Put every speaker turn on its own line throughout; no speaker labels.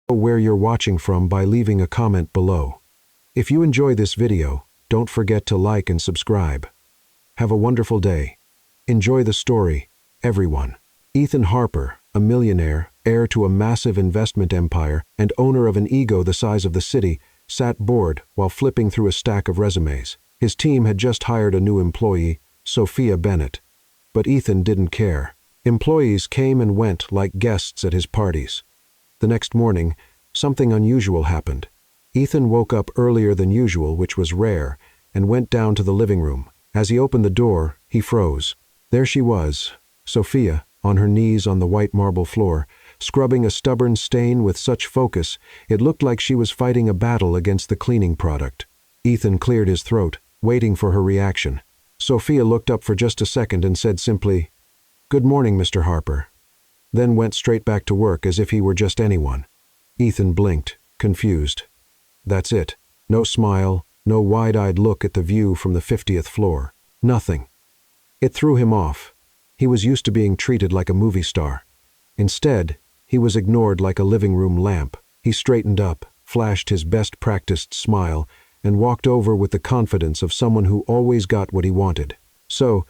Where you're watching from by leaving a comment below. If you enjoy this video, don't forget to like and subscribe. Have a wonderful day. Enjoy the story, everyone. Ethan Harper, a millionaire, heir to a massive investment empire, and owner of an ego the size of the city, sat bored while flipping through a stack of resumes. His team had just hired a new employee, Sophia Bennett. But Ethan didn't care. Employees came and went like guests at his parties. The next morning, something unusual happened. Ethan woke up earlier than usual, which was rare, and went down to the living room. As he opened the door, he froze. There she was, Sophia, on her knees on the white marble floor, scrubbing a stubborn stain with such focus it looked like she was fighting a battle against the cleaning product. Ethan cleared his throat, waiting for her reaction. Sophia looked up for just a second and said simply, "Good morning, Mr. Harper," then went straight back to work as if he were just anyone. Ethan blinked, confused. That's it. No smile, no wide-eyed look at the view from the 50th floor. Nothing. It threw him off. He was used to being treated like a movie star. Instead, he was ignored like a living room lamp. He straightened up, flashed his best practiced smile, and walked over with the confidence of someone who always got what he wanted. "So,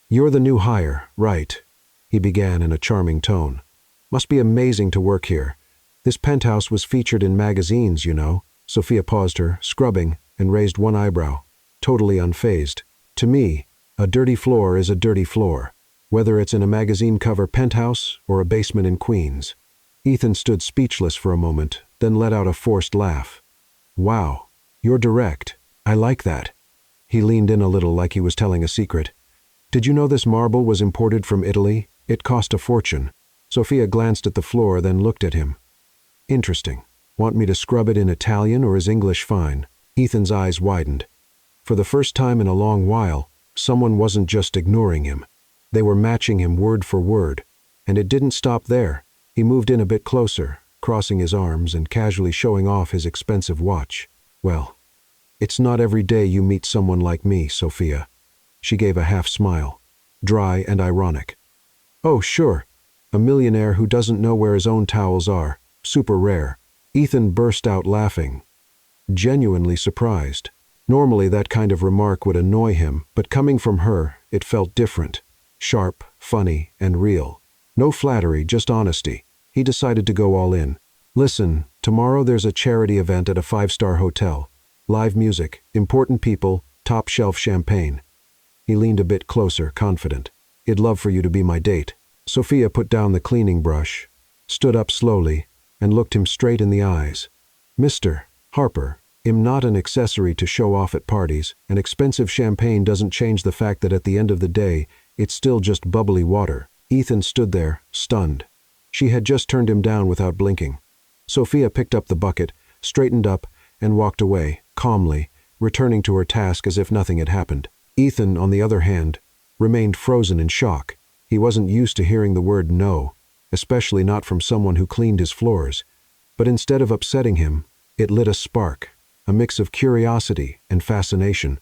you're the new hire, right?" he began in a charming tone. "Must be amazing to work here. This penthouse was featured in magazines, you know." Sophia paused her, scrubbing, and raised one eyebrow, totally unfazed. "To me, a dirty floor is a dirty floor, whether it's in a magazine cover penthouse or a basement in Queens." Ethan stood speechless for a moment, then let out a forced laugh. "Wow, you're direct. I like that." He leaned in a little like he was telling a secret. "Did you know this marble was imported from Italy? It cost a fortune." Sophia glanced at the floor, then looked at him. "Interesting. Want me to scrub it in Italian, or is English fine?" Ethan's eyes widened. For the first time in a long while, someone wasn't just ignoring him. They were matching him word for word. And it didn't stop there. He moved in a bit closer, crossing his arms and casually showing off his expensive watch. "Well, it's not every day you meet someone like me, Sophia." She gave a half smile, dry and ironic. "Oh, sure. A millionaire who doesn't know where his own towels are. Super rare." Ethan burst out laughing, genuinely surprised. Normally that kind of remark would annoy him, but coming from her, it felt different. Sharp, funny, and real. No flattery, just honesty. He decided to go all in. "Listen, tomorrow there's a charity event at a 5-star hotel. Live music, important people, top-shelf champagne." He leaned a bit closer, confident. "I'd love for you to be my date." Sophia put down the cleaning brush, stood up slowly, and looked him straight in the eyes. "Mr. Harper, I'm not an accessory to show off at parties, and expensive champagne doesn't change the fact that at the end of the day, it's still just bubbly water." Ethan stood there, stunned. She had just turned him down without blinking. Sophia picked up the bucket, straightened up, and walked away, calmly, returning to her task as if nothing had happened. Ethan, on the other hand, remained frozen in shock. He wasn't used to hearing the word no, especially not from someone who cleaned his floors. But instead of upsetting him, it lit a spark, a mix of curiosity and fascination.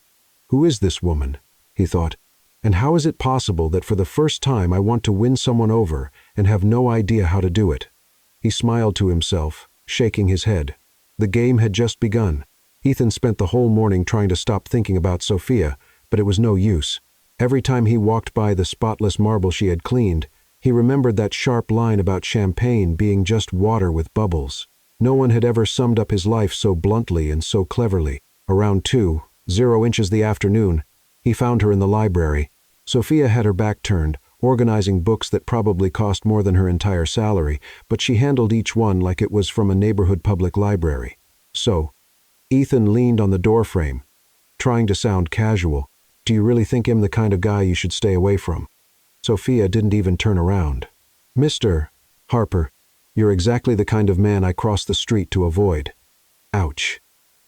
"Who is this woman?" he thought. "And how is it possible that for the first time I want to win someone over and have no idea how to do it?" He smiled to himself, shaking his head. The game had just begun. Ethan spent the whole morning trying to stop thinking about Sophia, but it was no use. Every time he walked by the spotless marble she had cleaned, he remembered that sharp line about champagne being just water with bubbles. No one had ever summed up his life so bluntly and so cleverly. Around 2:00 the afternoon, he found her in the library. Sophia had her back turned, organizing books that probably cost more than her entire salary, but she handled each one like it was from a neighborhood public library. "So," Ethan leaned on the doorframe, trying to sound casual, "do you really think I'm the kind of guy you should stay away from?" Sophia didn't even turn around. "Mr. Harper, you're exactly the kind of man I crossed the street to avoid." "Ouch."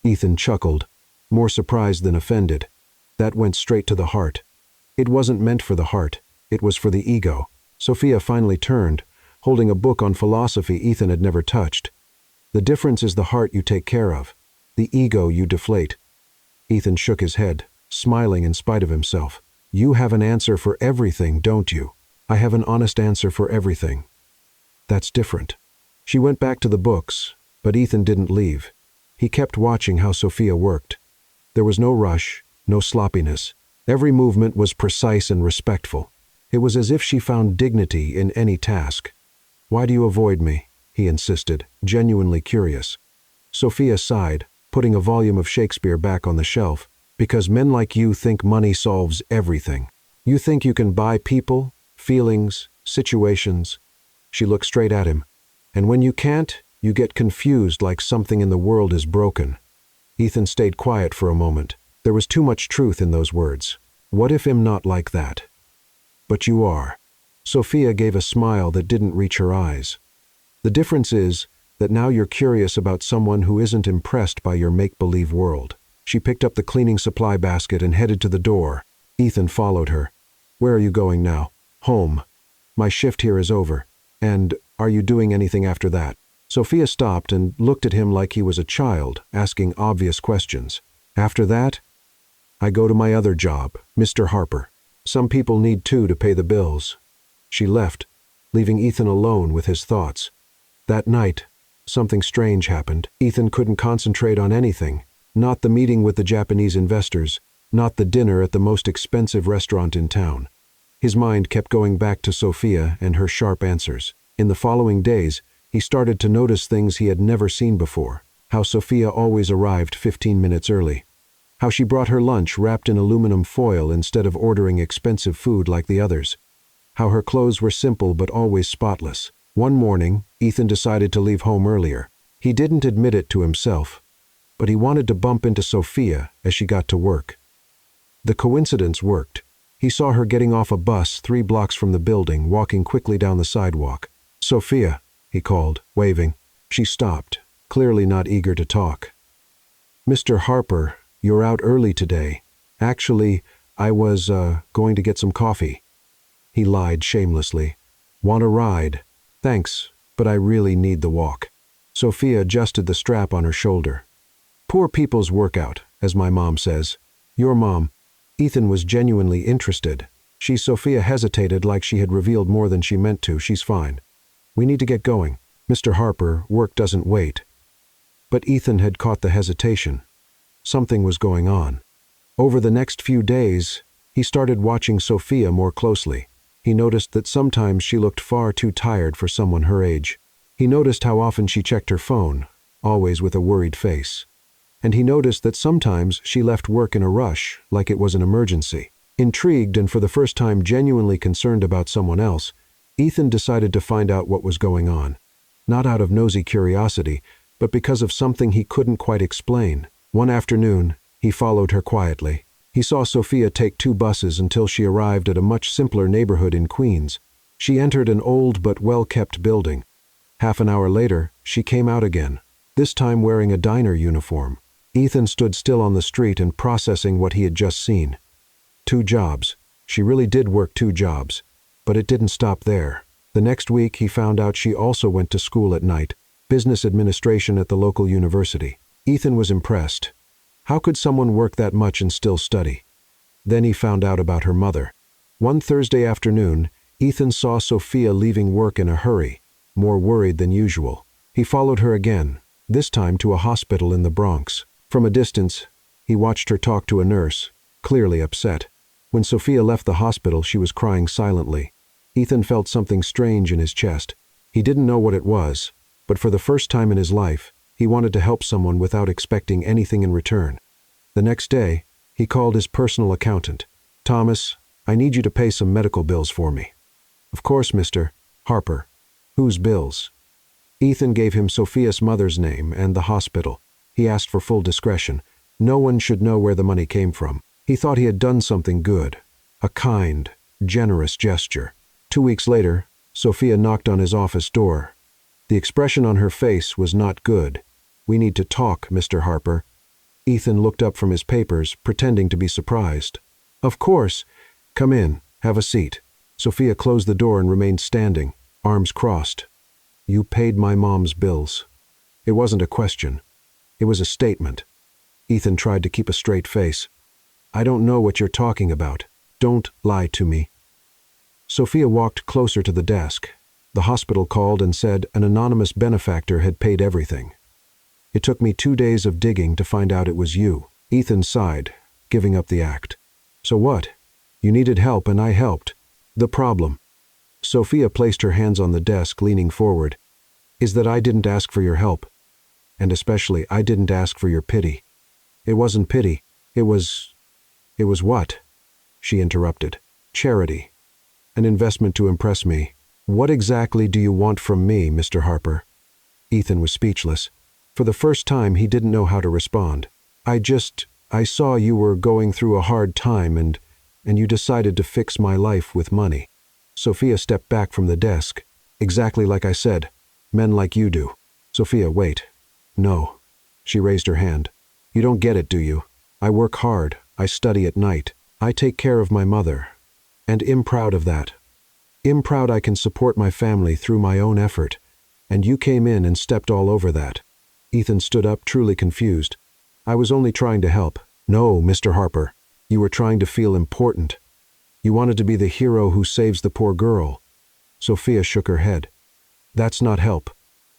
Ethan chuckled, more surprised than offended. That went straight to the heart. It wasn't meant for the heart, it was for the ego. Sophia finally turned, holding a book on philosophy Ethan had never touched. "The difference is the heart you take care of, the ego you deflate." Ethan shook his head, smiling in spite of himself. "You have an answer for everything, don't you?" "I have an honest answer for everything." "That's different." She went back to the books, But Ethan didn't leave. He kept watching how Sophia worked. There was no rush, no sloppiness. Every movement was precise and respectful. It was as if she found dignity in any task. "Why do you avoid me?" he insisted, genuinely curious. Sophia sighed, putting a volume of Shakespeare back on the shelf. "Because men like you think money solves everything. You think you can buy people, feelings, situations." She looked straight at him. "And when you can't, you get confused like something in the world is broken." Ethan stayed quiet for a moment. There was too much truth in those words. What if I'm not like that? "But you are." Sophia gave a smile that didn't reach her eyes. "The difference is that now you're curious about someone who isn't impressed by your make-believe world." She picked up the cleaning supply basket and headed to the door. Ethan followed her. "Where are you going now?" "Home. My shift here is over. And are you doing anything after that?" Sophia stopped and looked at him like he was a child, asking obvious questions. "After that, I go to my other job, Mr. Harper. Some people need two to pay the bills." She left, leaving Ethan alone with his thoughts. That night, something strange happened. Ethan couldn't concentrate on anything. Not the meeting with the Japanese investors, not the dinner at the most expensive restaurant in town. His mind kept going back to Sophia and her sharp answers. In the following days, he started to notice things he had never seen before. How Sophia always arrived 15 minutes early. How she brought her lunch wrapped in aluminum foil instead of ordering expensive food like the others. How her clothes were simple but always spotless. One morning, Ethan decided to leave home earlier. He didn't admit it to himself, but he wanted to bump into Sophia as she got to work. The coincidence worked. He saw her getting off a bus 3 blocks from the building, walking quickly down the sidewalk. "Sophia," he called, waving. She stopped, clearly not eager to talk. "Mr. Harper, you're out early today. Actually, I was going to get some coffee." He lied shamelessly. "Want a ride?" "Thanks, but I really need the walk." Sophia adjusted the strap on her shoulder. "Poor people's workout, as my mom says." "Your mom?" Ethan was genuinely interested. Sophia hesitated like she had revealed more than she meant to. "She's fine. We need to get going. Mr. Harper, work doesn't wait." But Ethan had caught the hesitation. Something was going on. Over the next few days, he started watching Sophia more closely. He noticed that sometimes she looked far too tired for someone her age. He noticed how often she checked her phone, always with a worried face. And he noticed that sometimes she left work in a rush, like it was an emergency. Intrigued and for the first time genuinely concerned about someone else, Ethan decided to find out what was going on. Not out of nosy curiosity, but because of something he couldn't quite explain. One afternoon, he followed her quietly. He saw Sophia take 2 buses until she arrived at a much simpler neighborhood in Queens. She entered an old but well-kept building. Half an hour later, she came out again, this time wearing a diner uniform. Ethan stood still on the street and processing what he had just seen. 2 jobs. She really did work 2 jobs. But it didn't stop there. The next week, he found out she also went to school at night, business administration at the local university. Ethan was impressed. How could someone work that much and still study? Then he found out about her mother. One Thursday afternoon, Ethan saw Sophia leaving work in a hurry, more worried than usual. He followed her again, this time to a hospital in the Bronx. From a distance, he watched her talk to a nurse, clearly upset. When Sophia left the hospital, she was crying silently. Ethan felt something strange in his chest. He didn't know what it was, but for the first time in his life, he wanted to help someone without expecting anything in return. The next day, he called his personal accountant. "Thomas, I need you to pay some medical bills for me." "Of course, Mr. Harper. Whose bills?" Ethan gave him Sophia's mother's name and the hospital. He asked for full discretion. No one should know where the money came from. He thought he had done something good, a kind, generous gesture. 2 weeks later, Sophia knocked on his office door. The expression on her face was not good. "We need to talk, Mr. Harper." Ethan looked up from his papers, pretending to be surprised. "Of course. Come in. Have a seat." Sophia closed the door and remained standing, arms crossed. "You paid my mom's bills." It wasn't a question. It was a statement. Ethan tried to keep a straight face. "I don't know what you're talking about. Don't lie to me." Sophia walked closer to the desk. The hospital called and said an anonymous benefactor had paid everything. It took me 2 days of digging to find out it was you." Ethan sighed, giving up the act. "So what? You needed help and I helped. The problem," Sophia placed her hands on the desk, leaning forward, "is that I didn't ask for your help. And especially, I didn't ask for your pity." "It wasn't pity. It was what?" she interrupted. "Charity. An investment to impress me." "What exactly do you want from me, Mr. Harper?" Ethan was speechless. For the first time, he didn't know how to respond. I saw you were going through a hard time and you decided to fix my life with money." Sophia stepped back from the desk. "Exactly like I said. Men like you do." "Sophia, wait. No." She raised her hand. "You don't get it, do you? I work hard. I study at night. I take care of my mother. And I'm proud of that. I'm proud I can support my family through my own effort. And you came in and stepped all over that." Ethan stood up, truly confused. "I was only trying to help." "No, Mr. Harper. You were trying to feel important. You wanted to be the hero who saves the poor girl." Sophia shook her head. "That's not help.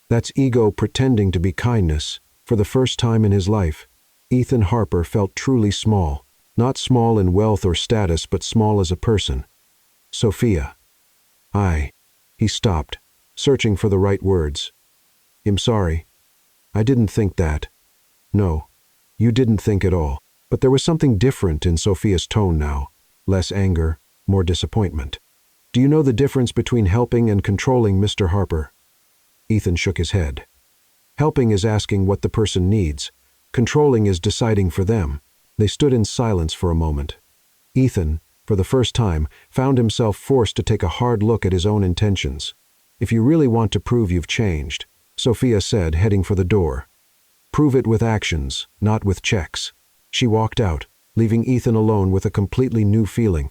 That's ego pretending to be kindness." For the first time in his life, Ethan Harper felt truly small. Not small in wealth or status, but small as a person. "Sophia. He stopped, searching for the right words. "I'm sorry. I didn't think that." "No, you didn't think at all." But there was something different in Sophia's tone now. Less anger, more disappointment. "Do you know the difference between helping and controlling, Mr. Harper?" Ethan shook his head. "Helping is asking what the person needs. Controlling is deciding for them." They stood in silence for a moment. Ethan, for the first time, found himself forced to take a hard look at his own intentions. "If you really want to prove you've changed," Sophia said, heading for the door, "prove it with actions, not with checks." She walked out, leaving Ethan alone with a completely new feeling.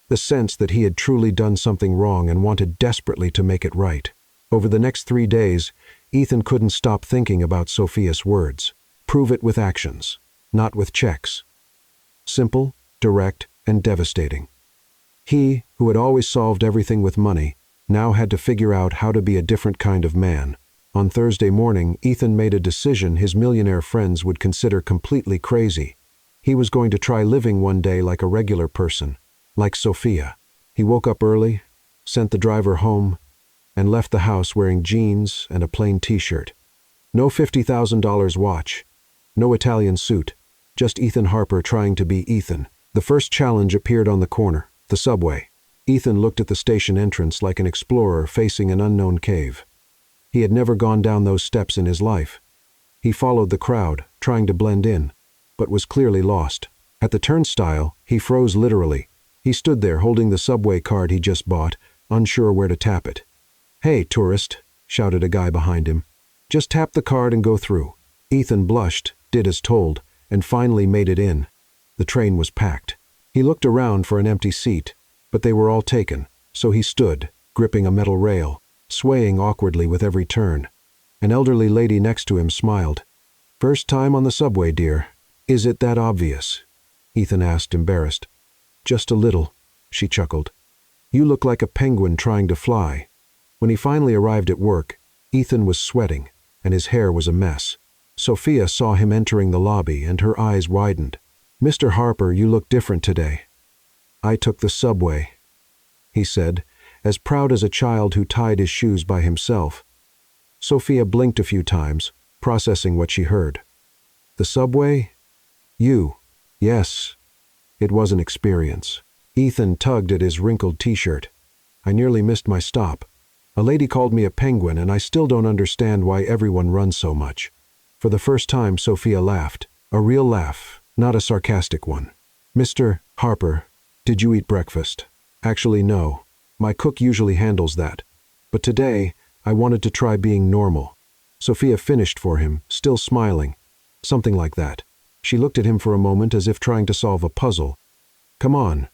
The sense that he had truly done something wrong and wanted desperately to make it right. Over the next 3 days, Ethan couldn't stop thinking about Sophia's words. Prove it with actions, not with checks. Simple, direct, and devastating. He, who had always solved everything with money, now had to figure out how to be a different kind of man. On Thursday morning, Ethan made a decision his millionaire friends would consider completely crazy. He was going to try living one day like a regular person, like Sophia. He woke up early, sent the driver home, and left the house wearing jeans and a plain t-shirt. No $50,000 watch, no Italian suit, just Ethan Harper trying to be Ethan. The first challenge appeared on the corner, the subway. Ethan looked at the station entrance like an explorer facing an unknown cave. He had never gone down those steps in his life. He followed the crowd, trying to blend in, but was clearly lost. At the turnstile, he froze literally. He stood there holding the subway card he just bought, unsure where to tap it. "Hey, tourist," shouted a guy behind him. "Just tap the card and go through." Ethan blushed, did as told, and finally made it in. The train was packed. He looked around for an empty seat, but they were all taken, so he stood, gripping a metal rail, swaying awkwardly with every turn. An elderly lady next to him smiled. "First time on the subway, dear. Is it that obvious?" Ethan asked, embarrassed. "Just a little," she chuckled. "You look like a penguin trying to fly." When he finally arrived at work, Ethan was sweating, and his hair was a mess. Sophia saw him entering the lobby, and her eyes widened. "Mr. Harper, you look different today." "I took the subway," he said, as proud as a child who tied his shoes by himself. Sophia blinked a few times, processing what she heard. "The subway? You?" "Yes." It was an experience. Ethan tugged at his wrinkled t-shirt. "I nearly missed my stop. A lady called me a penguin, and I still don't understand why everyone runs so much." For the first time, Sophia laughed. A real laugh, not a sarcastic one. "Mr. Harper, did you eat breakfast?" "Actually, no. My cook usually handles that. But today, I wanted to try being normal." Sophia finished for him, still smiling. Something like that. She looked at him for a moment as if trying to solve a puzzle. "Come on.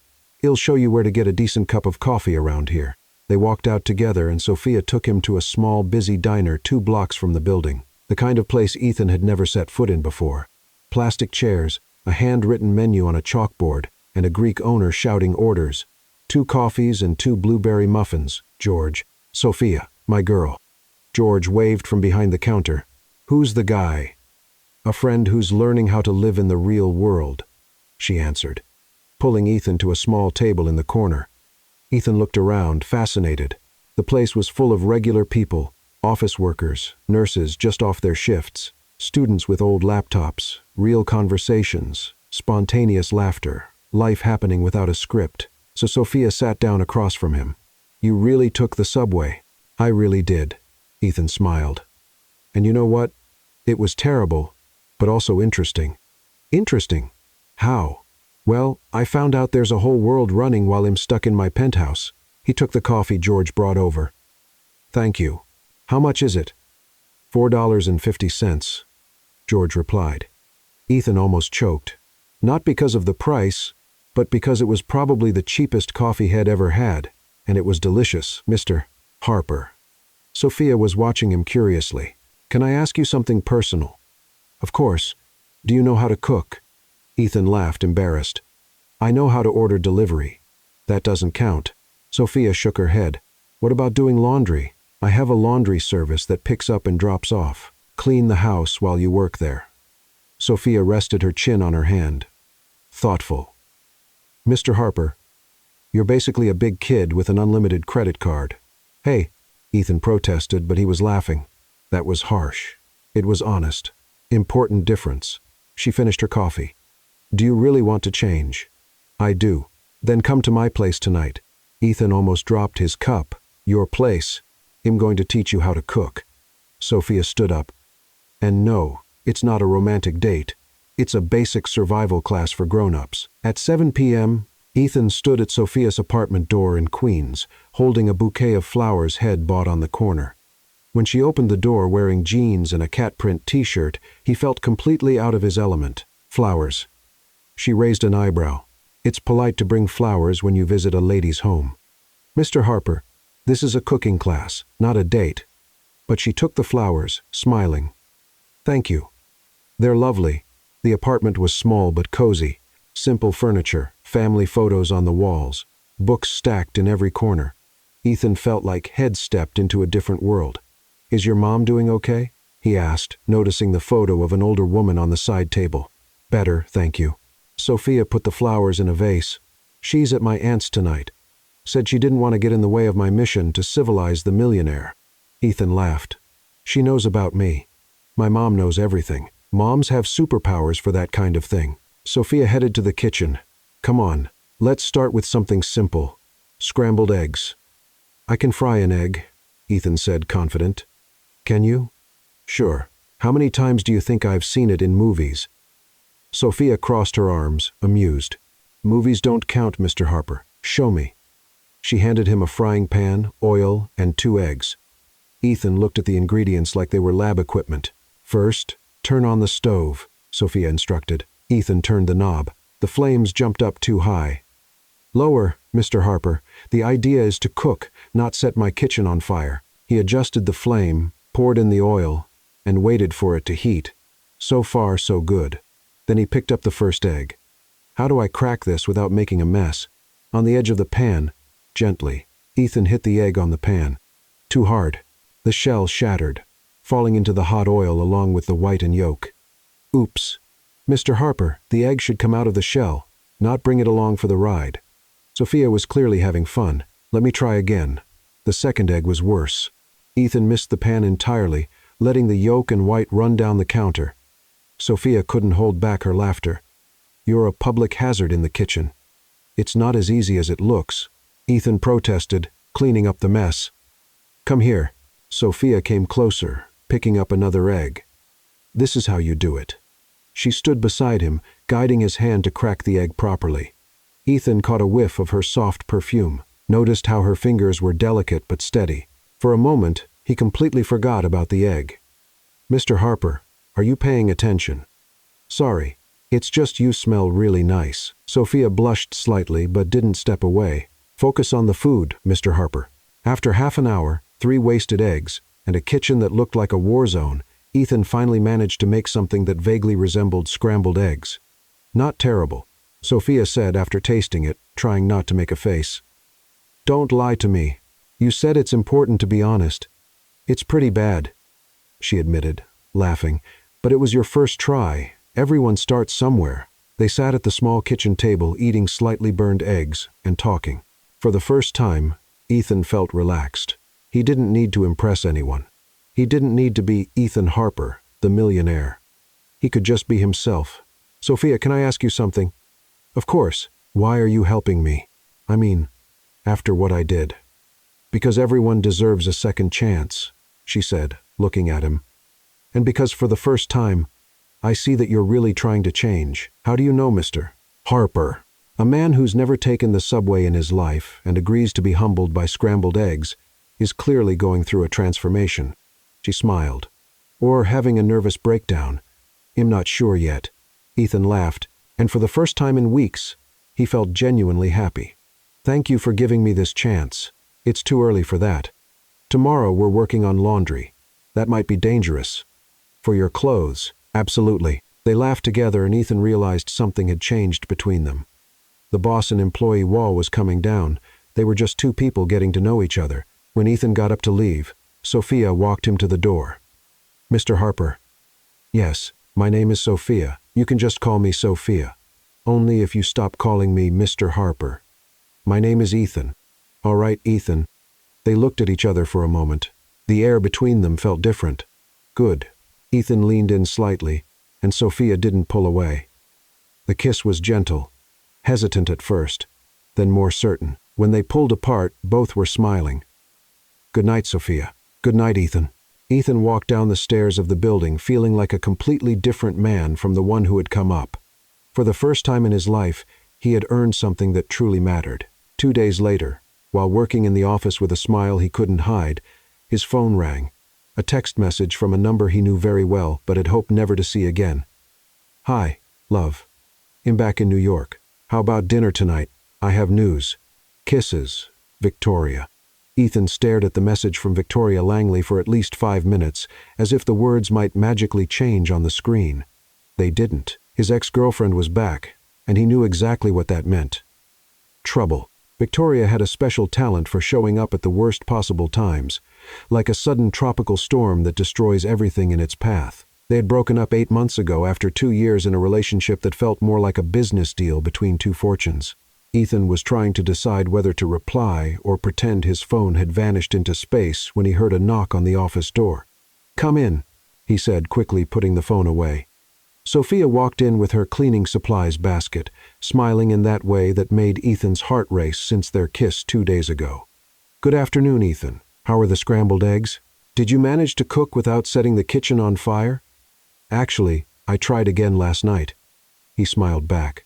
I'll show you where to get a decent cup of coffee around here." They walked out together, and Sophia took him to a small, busy diner 2 blocks from the building. The kind of place Ethan had never set foot in before. Plastic chairs, a handwritten menu on a chalkboard, and a Greek owner shouting orders. 2 coffees and 2 blueberry muffins, George. "Sophia, my girl." George waved from behind the counter. "Who's the guy?" A friend who's learning how to live in the real world, she answered, pulling Ethan to a small table in the corner. Ethan looked around, fascinated. The place was full of regular people, office workers, nurses just off their shifts, students with old laptops, real conversations, spontaneous laughter, life happening without a script. So Sophia sat down across from him. "You really took the subway." "I really did," Ethan smiled. "And you know what? It was terrible, but also interesting." "Interesting? How?" "Well, I found out there's a whole world running while I'm stuck in my penthouse." He took the coffee George brought over. "Thank you. How much is it?" $4.50, George replied. Ethan almost choked. Not because of the price, but because it was probably the cheapest coffee he'd ever had, and it was delicious. "Mr. Harper." Sophia was watching him curiously. "Can I ask you something personal?" "Of course. Do you know how to cook?" Ethan laughed, embarrassed. "I know how to order delivery." "That doesn't count." Sophia shook her head. "What about doing laundry?" "I have a laundry service that picks up and drops off. Clean the house while you work there." Sophia rested her chin on her hand. Thoughtful. "Mr. Harper, you're basically a big kid with an unlimited credit card." "Hey," Ethan protested, but he was laughing. That was harsh. It was honest. Important difference. She finished her coffee. "Do you really want to change?" "I do." "Then come to my place tonight." Ethan almost dropped his cup. "Your place? I'm going to teach you how to cook." Sophia stood up. "And no, it's not a romantic date. It's a basic survival class for grown-ups." At 7 p.m., Ethan stood at Sophia's apartment door in Queens, holding a bouquet of flowers he'd bought on the corner. When she opened the door wearing jeans and a cat print t-shirt, he felt completely out of his element. "Flowers." She raised an eyebrow. "It's polite to bring flowers when you visit a lady's home." "Mr. Harper, this is a cooking class, not a date." But she took the flowers, smiling. "Thank you." "They're lovely." The apartment was small but cozy. Simple furniture, family photos on the walls, books stacked in every corner. Ethan felt like he'd stepped into a different world. "Is your mom doing okay?" he asked, noticing the photo of an older woman on the side table. "Better, thank you." Sophia put the flowers in a vase. "She's at my aunt's tonight. Said she didn't want to get in the way of my mission to civilize the millionaire." Ethan laughed. "She knows about me. My mom knows everything. Moms have superpowers for that kind of thing." Sophia headed to the kitchen. "Come on, let's start with something simple. Scrambled eggs." "I can fry an egg," Ethan said, confident. "Can you?" "Sure. How many times do you think I've seen it in movies?" Sophia crossed her arms, amused. "Movies don't count, Mr. Harper. Show me." She handed him a frying pan, oil, and 2 eggs. Ethan looked at the ingredients like they were lab equipment. "First, turn on the stove," Sophia instructed. Ethan turned the knob. The flames jumped up too high. "Lower, Mr. Harper. The idea is to cook, not set my kitchen on fire." He adjusted the flame, poured in the oil, and waited for it to heat. So far, so good. Then he picked up the first egg. "How do I crack this without making a mess?" On the edge of the pan, gently, Ethan hit the egg on the pan. Too hard. The shell shattered, falling into the hot oil along with the white and yolk. "Oops. Mr. Harper, the egg should come out of the shell, not bring it along for the ride." Sophia was clearly having fun. "Let me try again." The second egg was worse. Ethan missed the pan entirely, letting the yolk and white run down the counter. Sophia couldn't hold back her laughter. "You're a public hazard in the kitchen." "It's not as easy as it looks," Ethan protested, cleaning up the mess. "Come here." Sophia came closer, picking up another egg. "This is how you do it." She stood beside him, guiding his hand to crack the egg properly. Ethan caught a whiff of her soft perfume, noticed how her fingers were delicate but steady. For a moment, he completely forgot about the egg. "Mr. Harper, are you paying attention?" "Sorry, it's just you smell really nice." Sophia blushed slightly but didn't step away. "Focus on the food, Mr. Harper." After half an hour, 3 wasted eggs, and a kitchen that looked like a war zone, Ethan finally managed to make something that vaguely resembled scrambled eggs. "Not terrible," Sophia said after tasting it, trying not to make a face. "Don't lie to me. You said it's important to be honest." "It's pretty bad," she admitted, laughing. But it was your first try. Everyone starts somewhere. They sat at the small kitchen table eating slightly burned eggs and talking. For the first time, Ethan felt relaxed. He didn't need to impress anyone. He didn't need to be Ethan Harper, the millionaire. He could just be himself. "Sophia, can I ask you something?" "Of course. Why are you helping me?" "I mean, after what I did." "Because everyone deserves a second chance," she said, looking at him. "And because for the first time, I see that you're really trying to change." "How do you know, Mr. Harper?" A man who's never taken the subway in his life and agrees to be humbled by scrambled eggs is clearly going through a transformation. She smiled. "Or having a nervous breakdown. I'm not sure yet." Ethan laughed, and for the first time in weeks, he felt genuinely happy. "Thank you for giving me this chance. It's too early for that. Tomorrow we're working on laundry. That might be dangerous." "For your clothes." "Absolutely." They laughed together, and Ethan realized something had changed between them. The boss and employee wall was coming down. They were just two people getting to know each other. When Ethan got up to leave, Sophia walked him to the door. "Mr. Harper." "Yes, my name is Sophia. You can just call me Sophia. Only if you stop calling me Mr. Harper." "My name is Ethan." "All right, Ethan." They looked at each other for a moment. The air between them felt different. "Good." Ethan leaned in slightly, and Sophia didn't pull away. The kiss was gentle, hesitant at first, then more certain. When they pulled apart, both were smiling. "Good night, Sophia." "Good night, Ethan." Ethan walked down the stairs of the building, feeling like a completely different man from the one who had come up. For the first time in his life, he had earned something that truly mattered. 2 days later, while working in the office with a smile he couldn't hide, his phone rang. A text message from a number he knew very well but had hoped never to see again. "Hi, love. I'm back in New York. How about dinner tonight? I have news. Kisses, Victoria." Ethan stared at the message from Victoria Langley for at least 5 minutes, as if the words might magically change on the screen. They didn't. His ex-girlfriend was back, and he knew exactly what that meant. Trouble. Victoria had a special talent for showing up at the worst possible times, like a sudden tropical storm that destroys everything in its path. They had broken up 8 months ago after 2 years in a relationship that felt more like a business deal between two fortunes. Ethan was trying to decide whether to reply or pretend his phone had vanished into space when he heard a knock on the office door. "Come in," he said, quickly putting the phone away. Sophia walked in with her cleaning supplies basket, smiling in that way that made Ethan's heart race since their kiss 2 days ago. "Good afternoon, Ethan. How are the scrambled eggs? Did you manage to cook without setting the kitchen on fire?" "Actually, I tried again last night." He smiled back.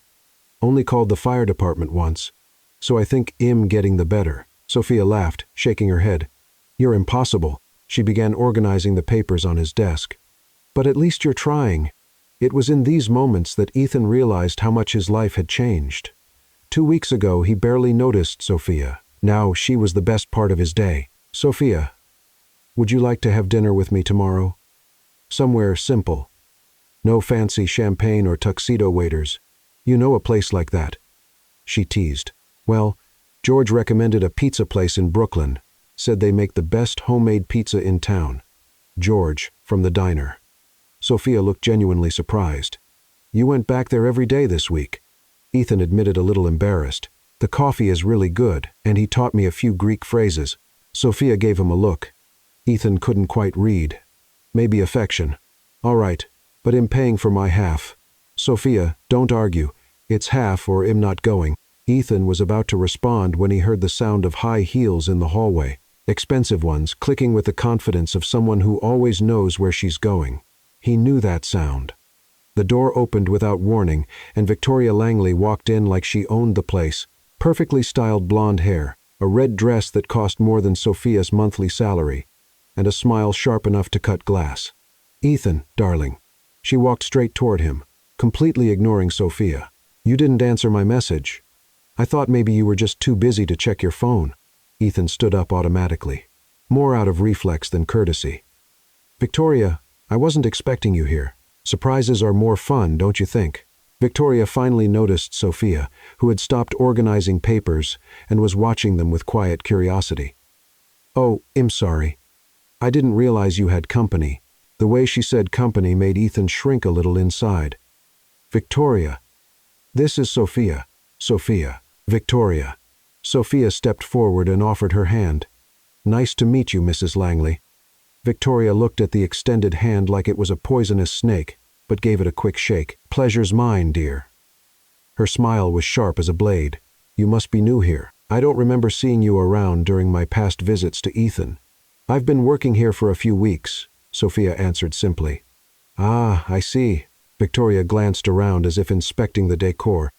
"Only called the fire department once, so I think I'm getting the better." Sophia laughed, shaking her head. "You're impossible." She began organizing the papers on his desk. "But at least you're trying." It was in these moments that Ethan realized how much his life had changed. 2 weeks ago, he barely noticed Sophia. Now she was the best part of his day. "Sophia, would you like to have dinner with me tomorrow? Somewhere simple. No fancy champagne or tuxedo waiters. You know a place like that." She teased. "Well, George recommended a pizza place in Brooklyn. Said they make the best homemade pizza in town." George, from the diner. Sophia looked genuinely surprised. "You went back there every day this week." Ethan admitted, a little embarrassed. "The coffee is really good, and he taught me a few Greek phrases." Sophia gave him a look. Ethan couldn't quite read. "Maybe affection." "All right, but I'm paying for my half." "Sophia, don't argue. It's half or I'm not going." Ethan was about to respond when he heard the sound of high heels in the hallway. Expensive ones, clicking with the confidence of someone who always knows where she's going. He knew that sound. The door opened without warning, and Victoria Langley walked in like she owned the place. Perfectly styled blonde hair, a red dress that cost more than Sophia's monthly salary, and a smile sharp enough to cut glass. "Ethan, darling." She walked straight toward him, completely ignoring Sophia. "You didn't answer my message. I thought maybe you were just too busy to check your phone." Ethan stood up automatically, more out of reflex than courtesy. "Victoria, I wasn't expecting you here. Surprises are more fun, don't you think?" Victoria finally noticed Sophia, who had stopped organizing papers and was watching them with quiet curiosity. "Oh, I'm sorry. I didn't realize you had company." The way she said company made Ethan shrink a little inside. Victoria. This is Sophia. Sophia. Victoria. Sophia stepped forward and offered her hand. Nice to meet you, Mrs. Langley. Victoria looked at the extended hand like it was a poisonous snake, but gave it a quick shake. Pleasure's mine, dear. Her smile was sharp as a blade. You must be new here. I don't remember seeing you around during my past visits to Ethan. I've been working here for a few weeks, Sophia answered simply. Ah, I see. Victoria glanced around as if inspecting the decor.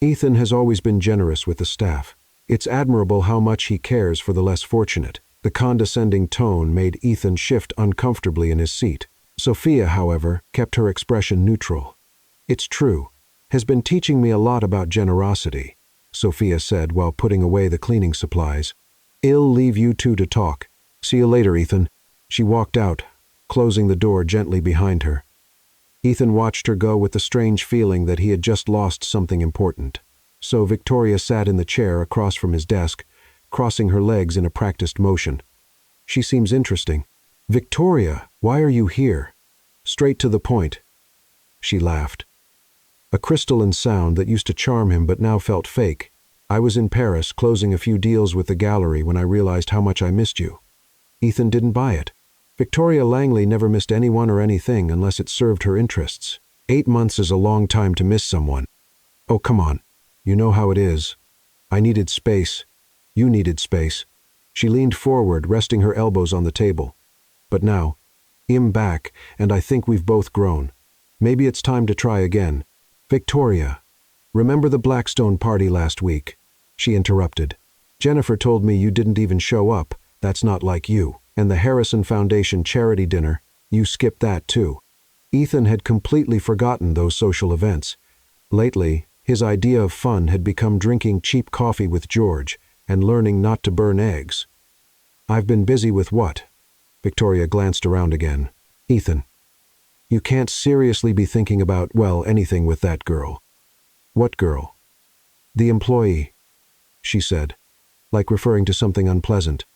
Ethan has always been generous with the staff. It's admirable how much he cares for the less fortunate. The condescending tone made Ethan shift uncomfortably in his seat. Sophia, however, kept her expression neutral. It's true. Has been teaching me a lot about generosity, Sophia said while putting away the cleaning supplies. I'll leave you two to talk. See you later, Ethan. She walked out, closing the door gently behind her. Ethan watched her go with the strange feeling that he had just lost something important. So Victoria sat in the chair across from his desk, crossing her legs in a practiced motion. She seems interesting. Victoria, why are you here? Straight to the point. She laughed. A crystalline sound that used to charm him but now felt fake. I was in Paris closing a few deals with the gallery when I realized how much I missed you. Ethan didn't buy it. Victoria Langley never missed anyone or anything unless it served her interests. 8 months is a long time to miss someone. Oh, come on. You know how it is. I needed space. You needed space. She leaned forward, resting her elbows on the table. But now, I'm back, and I think we've both grown. Maybe it's time to try again. Victoria, remember the Blackstone party last week? She interrupted. Jennifer told me you didn't even show up. That's not like you. And the Harrison Foundation charity dinner, you skipped that too. Ethan had completely forgotten those social events. Lately, his idea of fun had become drinking cheap coffee with George and learning not to burn eggs. I've been busy with what? Victoria glanced around again. Ethan, you can't seriously be thinking about, well, anything with that girl. What girl? The employee, she said, like referring to something unpleasant.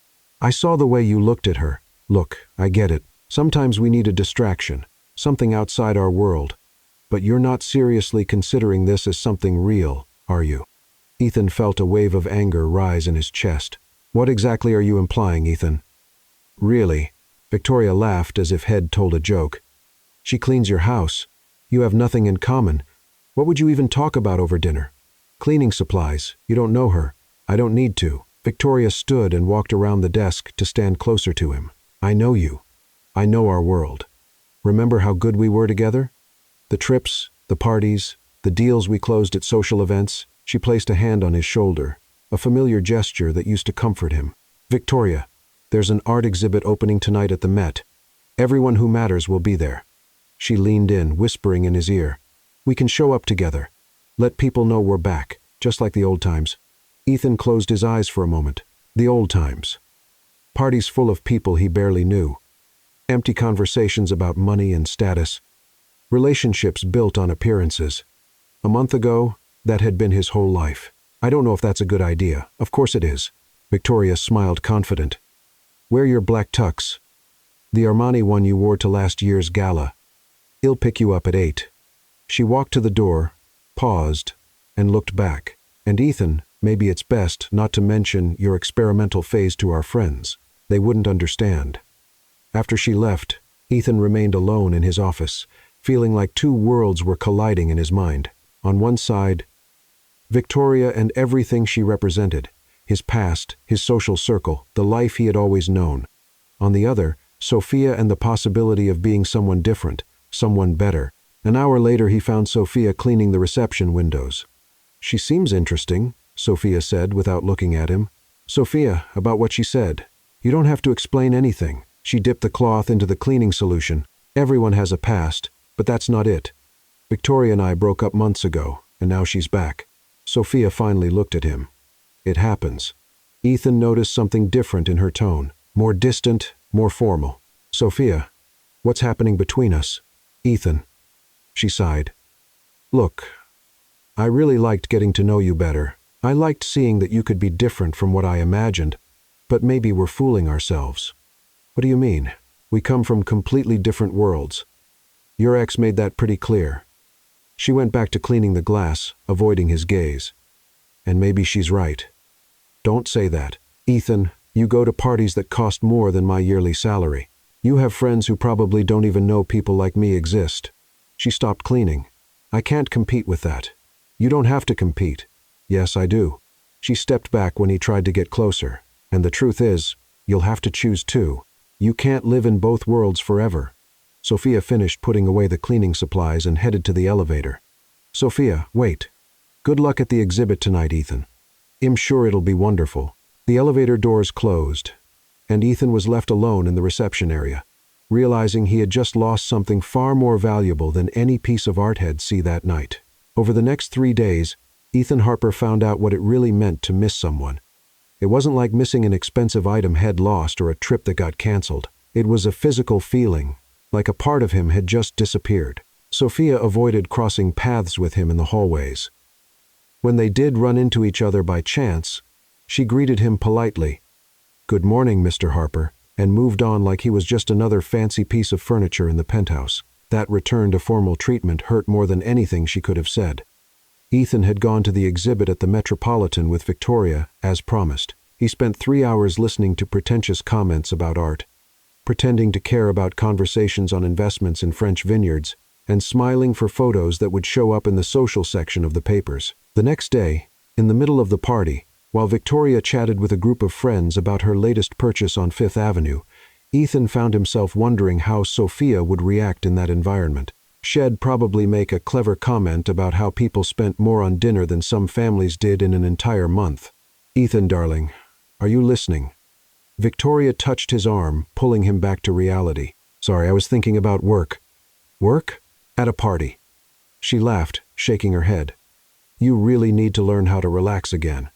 I saw the way you looked at her. Look, I get it. Sometimes we need a distraction, something outside our world. But you're not seriously considering this as something real, are you? Ethan felt a wave of anger rise in his chest. What exactly are you implying, Ethan? Really? Victoria laughed as if Head told a joke. She cleans your house. You have nothing in common. What would you even talk about over dinner? Cleaning supplies. You don't know her. I don't need to. Victoria stood and walked around the desk to stand closer to him. I know you. I know our world. Remember how good we were together? The trips, the parties, the deals we closed at social events. She placed a hand on his shoulder, a familiar gesture that used to comfort him. Victoria, there's an art exhibit opening tonight at the Met. Everyone who matters will be there. She leaned in, whispering in his ear. We can show up together. Let people know we're back, just like the old times. Ethan closed his eyes for a moment. The old times. Parties full of people he barely knew. Empty conversations about money and status. Relationships built on appearances. A month ago, that had been his whole life. I don't know if that's a good idea. Of course it is. Victoria smiled confident. Wear your black tux. The Armani one you wore to last year's gala. He'll pick you up at 8. She walked to the door, paused, and looked back. And Ethan, maybe it's best not to mention your experimental phase to our friends. They wouldn't understand. After she left, Ethan remained alone in his office, feeling like two worlds were colliding in his mind. On one side, Victoria and everything she represented, his past, his social circle, the life he had always known. On the other, Sophia and the possibility of being someone different, someone better. An hour later he found Sophia cleaning the reception windows. She seems interesting, Sophia said without looking at him. Sophia, about what she said. You don't have to explain anything. She dipped the cloth into the cleaning solution. Everyone has a past, but that's not it. Victoria and I broke up months ago, and now she's back. Sophia finally looked at him. It happens. Ethan noticed something different in her tone, more distant, more formal. Sophia, what's happening between us? Ethan. She sighed. Look, I really liked getting to know you better. I liked seeing that you could be different from what I imagined, but maybe we're fooling ourselves. What do you mean? We come from completely different worlds. Your ex made that pretty clear. She went back to cleaning the glass, avoiding his gaze. And maybe she's right. Don't say that. Ethan, you go to parties that cost more than my yearly salary. You have friends who probably don't even know people like me exist. She stopped cleaning. I can't compete with that. You don't have to compete. Yes, I do. She stepped back when he tried to get closer. And the truth is, you'll have to choose too. You can't live in both worlds forever. Sophia finished putting away the cleaning supplies and headed to the elevator. Sophia, wait. Good luck at the exhibit tonight, Ethan. I'm sure it'll be wonderful. The elevator doors closed, and Ethan was left alone in the reception area, realizing he had just lost something far more valuable than any piece of art he'd see that night. Over the next 3 days, Ethan Harper found out what it really meant to miss someone. It wasn't like missing an expensive item he'd lost or a trip that got canceled. It was a physical feeling, like a part of him had just disappeared. Sophia avoided crossing paths with him in the hallways. When they did run into each other by chance, she greeted him politely, "Good morning, Mr. Harper," and moved on like he was just another fancy piece of furniture in the penthouse. That return to formal treatment hurt more than anything she could have said. Ethan had gone to the exhibit at the Metropolitan with Victoria, as promised. He spent 3 hours listening to pretentious comments about art, pretending to care about conversations on investments in French vineyards, and smiling for photos that would show up in the social section of the papers. The next day, in the middle of the party, while Victoria chatted with a group of friends about her latest purchase on Fifth Avenue, Ethan found himself wondering how Sophia would react in that environment. She'd probably make a clever comment about how people spent more on dinner than some families did in an entire month. "Ethan, darling, are you listening?" Victoria touched his arm, pulling him back to reality. "Sorry, I was thinking about work." "Work?" "At a party." She laughed, shaking her head. "You really need to learn how to relax again."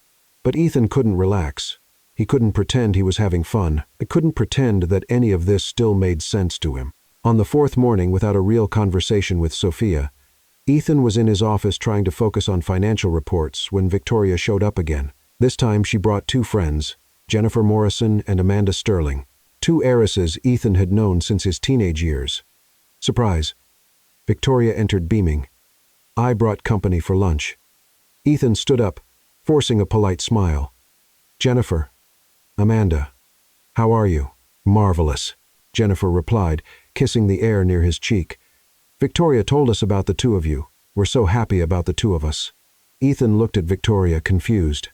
But Ethan couldn't relax. He couldn't pretend he was having fun. He couldn't pretend that any of this still made sense to him. On the 4th morning, without a real conversation with Sophia, Ethan was in his office trying to focus on financial reports when Victoria showed up again. This time she brought 2 friends, Jennifer Morrison and Amanda Sterling, 2 heiresses Ethan had known since his teenage years. "Surprise." Victoria entered beaming. "I brought company for lunch." Ethan stood up, forcing a polite smile. "Jennifer, Amanda, how are you?" "Marvelous," Jennifer replied, kissing the air near his cheek. "Victoria told us about the 2 of you. We're so happy about the 2 of us." Ethan looked at Victoria, confused.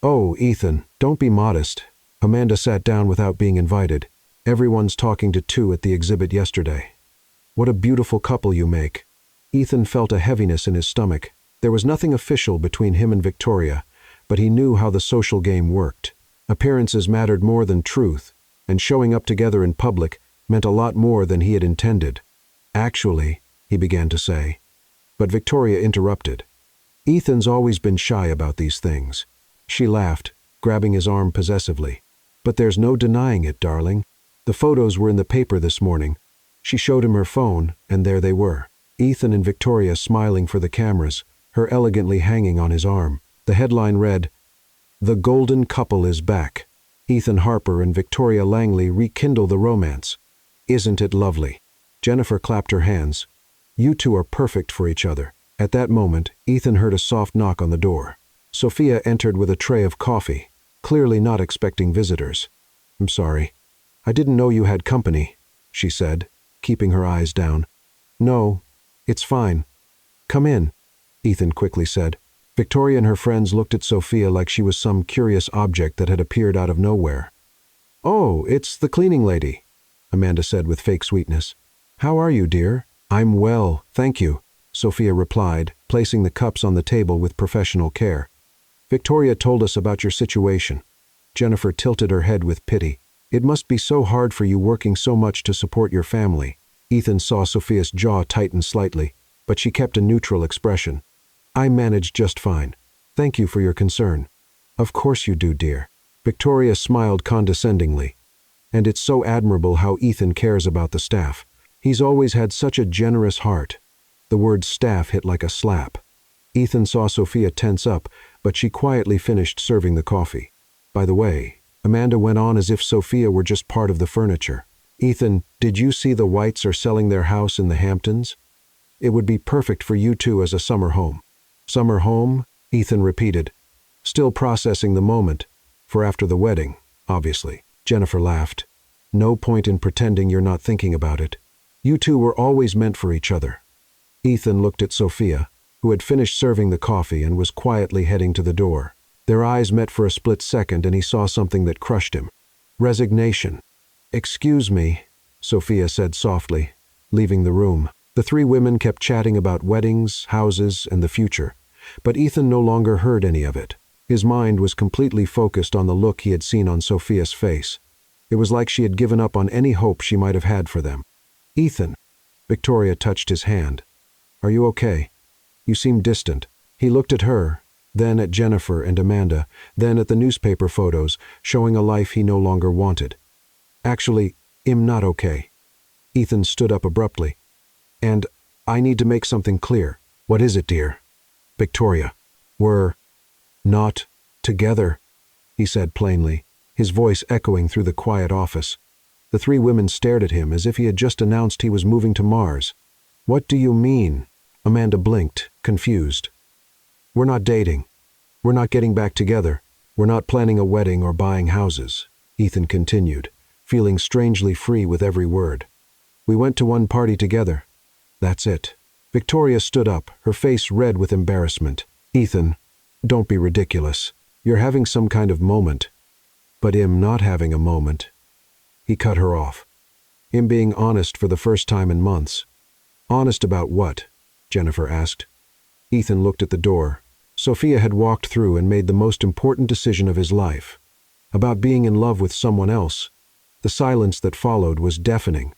"Oh, Ethan, don't be modest." Amanda sat down without being invited. "Everyone's talking to 2 at the exhibit yesterday. What a beautiful couple you make." Ethan felt a heaviness in his stomach. There was nothing official between him and Victoria, but he knew how the social game worked. Appearances mattered more than truth, and showing up together in public meant a lot more than he had intended. "Actually," he began to say, but Victoria interrupted. "Ethan's always been shy about these things." She laughed, grabbing his arm possessively. "But there's no denying it, darling. The photos were in the paper this morning." She showed him her phone, and there they were. Ethan and Victoria smiling for the cameras, her elegantly hanging on his arm. The headline read, "The Golden Couple is Back. Ethan Harper and Victoria Langley rekindle the romance. Isn't it lovely?" Jennifer clapped her hands. "You 2 are perfect for each other." At that moment, Ethan heard a soft knock on the door. Sophia entered with a tray of coffee, clearly not expecting visitors. "I'm sorry. I didn't know you had company," she said, keeping her eyes down. "No, it's fine. Come in," Ethan quickly said. Victoria and her friends looked at Sophia like she was some curious object that had appeared out of nowhere. "Oh, it's the cleaning lady," Amanda said with fake sweetness. "How are you, dear?" "I'm well, thank you," Sophia replied, placing the cups on the table with professional care. "Victoria told us about your situation." Jennifer tilted her head with pity. "It must be so hard for you working so much to support your family." Ethan saw Sophia's jaw tighten slightly, but she kept a neutral expression. "I manage just fine. Thank you for your concern." "Of course you do, dear." Victoria smiled condescendingly. "And it's so admirable how Ethan cares about the staff. He's always had such a generous heart." The word staff hit like a slap. Ethan saw Sophia tense up, but she quietly finished serving the coffee. "By the way," Amanda went on as if Sophia were just part of the furniture, Ethan, did you see the Whites are selling their house in the Hamptons? It would be perfect for you two as a summer home. Summer home? Ethan repeated, still processing the moment, for after the wedding, obviously. Jennifer laughed. No point in pretending you're not thinking about it. You two were always meant for each other. Ethan looked at Sophia, who had finished serving the coffee and was quietly heading to the door. Their eyes met for a split second and he saw something that crushed him. Resignation. "Excuse me," Sophia said softly, leaving the room. The three women kept chatting about weddings, houses, and the future, but Ethan no longer heard any of it. His mind was completely focused on the look he had seen on Sophia's face. It was like she had given up on any hope she might have had for them. "Ethan." Victoria touched his hand. "Are you okay? You seem distant." He looked at her, then at Jennifer and Amanda, then at the newspaper photos showing a life he no longer wanted. "Actually, I'm not okay." Ethan stood up abruptly. "And I need to make something clear." "What is it, dear?" "Victoria, we're not together," he said plainly, his voice echoing through the quiet office. The three women stared at him as if he had just announced he was moving to Mars. "What do you mean?" Amanda blinked, confused. "We're not dating. We're not getting back together. We're not planning a wedding or buying houses," Ethan continued, feeling strangely free with every word. "We went to one party together. That's it." Victoria stood up, her face red with embarrassment. "Ethan, don't be ridiculous. You're having some kind of moment." "But I'm not having a moment." He cut her off. "I'm being honest for the first time in months." "Honest about what?" Jennifer asked. Ethan looked at the door. Sophia had walked through and made the most important decision of his life. About being in love with someone else. The silence that followed was deafening.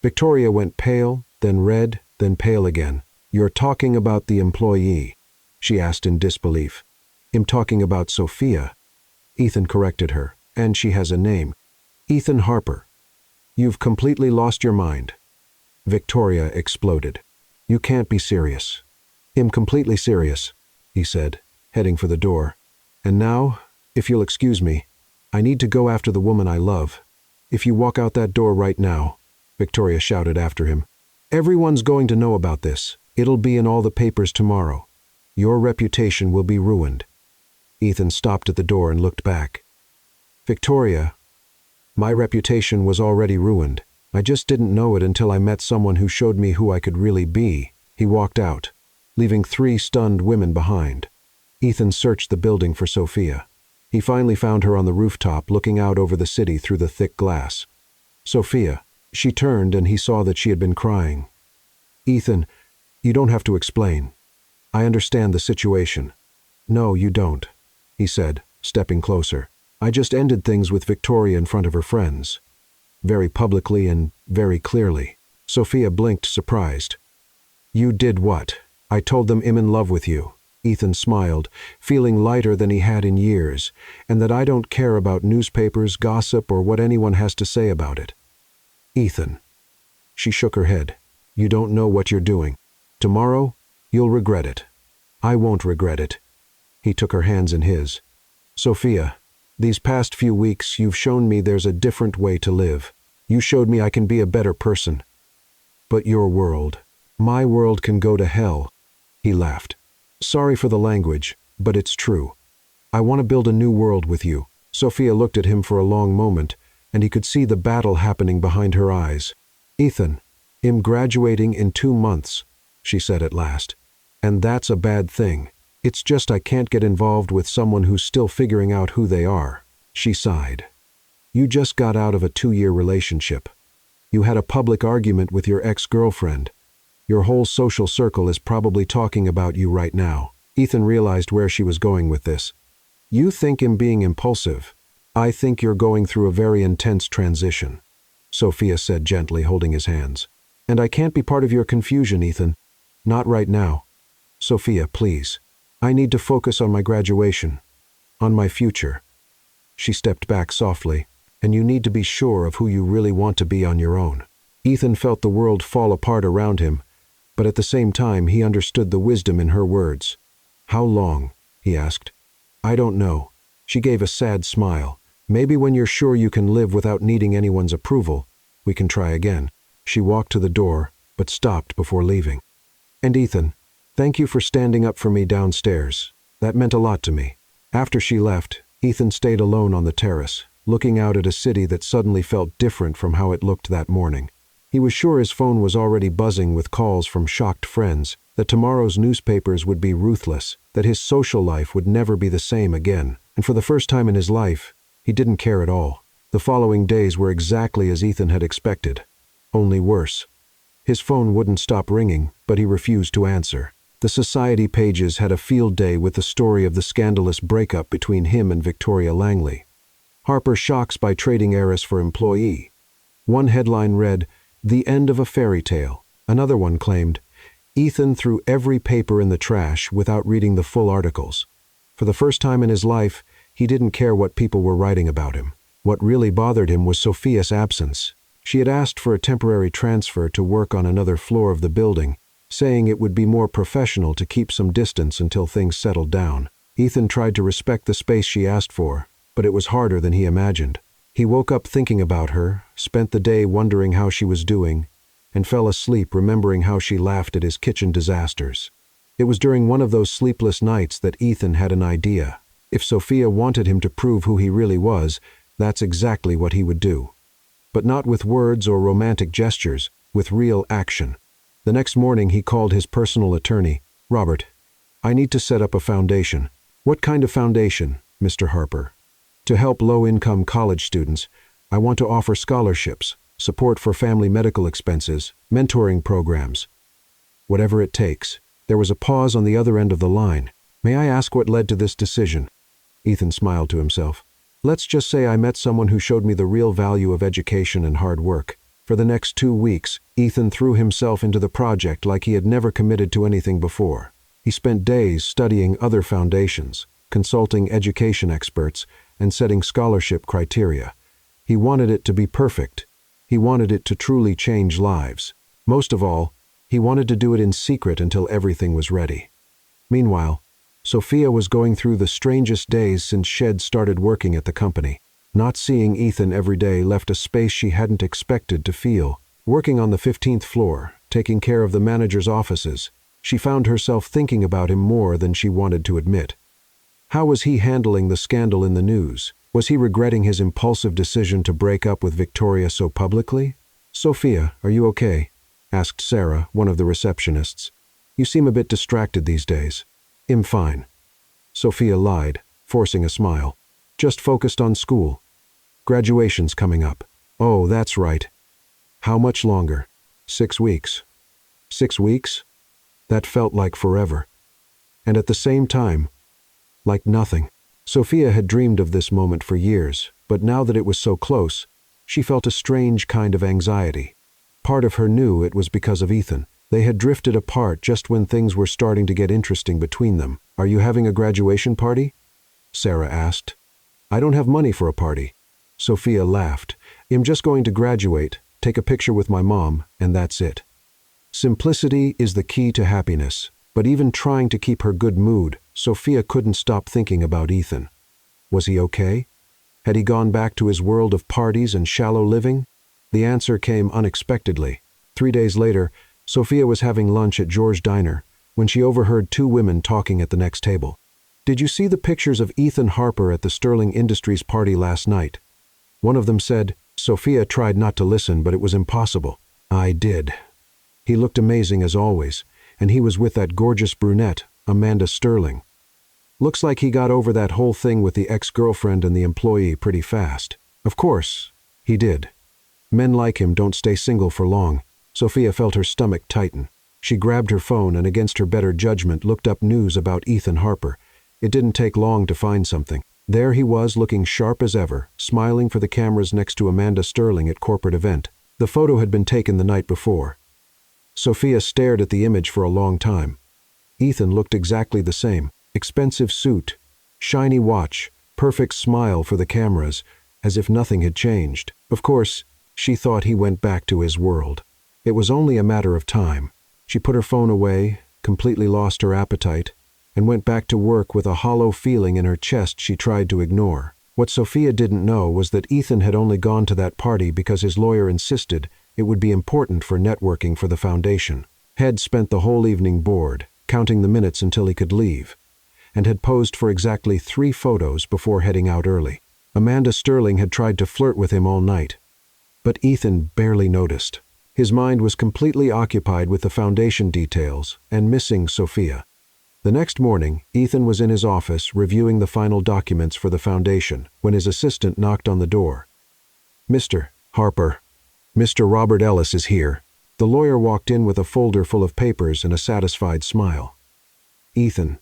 Victoria went pale, then red, then pale again. "You're talking about the employee?" she asked in disbelief. "I'm talking about Sophia." Ethan corrected her. "And she has a name. Ethan Harper." "You've completely lost your mind." Victoria exploded. "You can't be serious." "I'm completely serious," he said, heading for the door. "And now, if you'll excuse me, I need to go after the woman I love. If you walk out that door right now," Victoria shouted after him, "everyone's going to know about this. It'll be in all the papers tomorrow. Your reputation will be ruined." Ethan stopped at the door and looked back. "Victoria, my reputation was already ruined. I just didn't know it until I met someone who showed me who I could really be." He walked out, leaving three stunned women behind. Ethan searched the building for Sophia. He finally found her on the rooftop looking out over the city through the thick glass. "Sophia." She turned and he saw that she had been crying. "Ethan, you don't have to explain. I understand the situation." "No, you don't," he said, stepping closer. "I just ended things with Victoria in front of her friends. Very publicly and very clearly." Sophia blinked, surprised. "You did what?" "I told them I'm in love with you." Ethan smiled, feeling lighter than he had in years, "and that I don't care about newspapers, gossip, or what anyone has to say about it." "Ethan." She shook her head. "You don't know what you're doing. Tomorrow, you'll regret it." "I won't regret it." He took her hands in his. "Sophia, these past few weeks you've shown me there's a different way to live. You showed me I can be a better person. But your world, my world can go to hell." He laughed. "Sorry for the language, but it's true. I want to build a new world with you." Sophia looked at him for a long moment, and he could see the battle happening behind her eyes. "Ethan, I'm graduating in 2 months," she said at last. "And that's a bad thing. It's just I can't get involved with someone who's still figuring out who they are." She sighed. "You just got out of a 2-year relationship. You had a public argument with your ex-girlfriend. Your whole social circle is probably talking about you right now." Ethan realized where she was going with this. "You think I'm being impulsive. I think you're going through a very intense transition," Sophia said gently, holding his hands. "And I can't be part of your confusion, Ethan. Not right now. Sophia, please. I need to focus on my graduation, on my future." She stepped back softly. "And you need to be sure of who you really want to be on your own." Ethan felt the world fall apart around him, but at the same time he understood the wisdom in her words. "How long?" he asked. "I don't know." She gave a sad smile. "Maybe when you're sure you can live without needing anyone's approval." We can try again." She walked to the door, but stopped before leaving. "And Ethan, thank you for standing up for me downstairs. That meant a lot to me." After she left, Ethan stayed alone on the terrace, looking out at a city that suddenly felt different from how it looked that morning. He was sure his phone was already buzzing with calls from shocked friends, that tomorrow's newspapers would be ruthless, that his social life would never be the same again, and for the first time in his life, he didn't care at all. The following days were exactly as Ethan had expected, only worse. His phone wouldn't stop ringing, but he refused to answer. The society pages had a field day with the story of the scandalous breakup between him and Victoria Langley. Harper shocks by trading heiress for employee. One headline read, "The End of a Fairy Tale." Another one claimed, "Ethan threw every paper in the trash without reading the full articles." For the first time in his life, he didn't care what people were writing about him. What really bothered him was Sophia's absence. She had asked for a temporary transfer to work on another floor of the building, saying it would be more professional to keep some distance until things settled down. Ethan tried to respect the space she asked for, but it was harder than he imagined. He woke up thinking about her, spent the day wondering how she was doing, and fell asleep remembering how she laughed at his kitchen disasters. It was during one of those sleepless nights that Ethan had an idea. If Sophia wanted him to prove who he really was, that's exactly what he would do. But not with words or romantic gestures, with real action. The next morning he called his personal attorney. "Robert, I need to set up a foundation." "What kind of foundation, Mr. Harper?" "To help low-income college students. I want to offer scholarships, support for family medical expenses, mentoring programs. Whatever it takes." There was a pause on the other end of the line. "May I ask what led to this decision?" Ethan smiled to himself. "Let's just say I met someone who showed me the real value of education and hard work." For the next 2 weeks, Ethan threw himself into the project like he had never committed to anything before. He spent days studying other foundations, consulting education experts, and setting scholarship criteria. He wanted it to be perfect. He wanted it to truly change lives. Most of all, he wanted to do it in secret until everything was ready. Meanwhile, Sophia was going through the strangest days since Shed started working at the company. Not seeing Ethan every day left a space she hadn't expected to feel. Working on the 15th floor, taking care of the manager's offices, she found herself thinking about him more than she wanted to admit. How was he handling the scandal in the news? Was he regretting his impulsive decision to break up with Victoria so publicly? "Sophia, are you okay?" asked Sarah, one of the receptionists. "You seem a bit distracted these days." "I'm fine." Sophia lied, forcing a smile. "Just focused on school. Graduation's coming up." "Oh, that's right. How much longer?" 6 weeks. 6 weeks? That felt like forever. And at the same time, like nothing. Sophia had dreamed of this moment for years, but now that it was so close, she felt a strange kind of anxiety. Part of her knew it was because of Ethan. They had drifted apart just when things were starting to get interesting between them. "Are you having a graduation party?" Sarah asked. "I don't have money for a party." Sophia laughed. "I'm just going to graduate, take a picture with my mom, and that's it." Simplicity is the key to happiness, but even trying to keep her good mood, Sophia couldn't stop thinking about Ethan. Was he okay? Had he gone back to his world of parties and shallow living? The answer came unexpectedly. 3 days later, Sophia was having lunch at George Diner when she overheard 2 women talking at the next table. "Did you see the pictures of Ethan Harper at the Sterling Industries party last night?" One of them said. Sophia tried not to listen, but it was impossible. "I did. He looked amazing as always, and he was with that gorgeous brunette, Amanda Sterling. Looks like he got over that whole thing with the ex-girlfriend and the employee pretty fast." "Of course, he did. Men like him don't stay single for long." Sophia felt her stomach tighten. She grabbed her phone and against her better judgment looked up news about Ethan Harper. It didn't take long to find something. There he was looking sharp as ever, smiling for the cameras next to Amanda Sterling at corporate event. The photo had been taken the night before. Sophia stared at the image for a long time. Ethan looked exactly the same. Expensive suit, shiny watch, perfect smile for the cameras, as if nothing had changed. Of course, she thought he went back to his world. It was only a matter of time. She put her phone away, completely lost her appetite, and went back to work with a hollow feeling in her chest she tried to ignore. What Sophia didn't know was that Ethan had only gone to that party because his lawyer insisted it would be important for networking for the foundation. Head spent the whole evening bored, counting the minutes until he could leave, and had posed for exactly 3 photos before heading out early. Amanda Sterling had tried to flirt with him all night, but Ethan barely noticed. His mind was completely occupied with the foundation details and missing Sophia. The next morning, Ethan was in his office reviewing the final documents for the foundation when his assistant knocked on the door. "Mr. Harper, Mr. Robert Ellis is here." The lawyer walked in with a folder full of papers and a satisfied smile. "Ethan,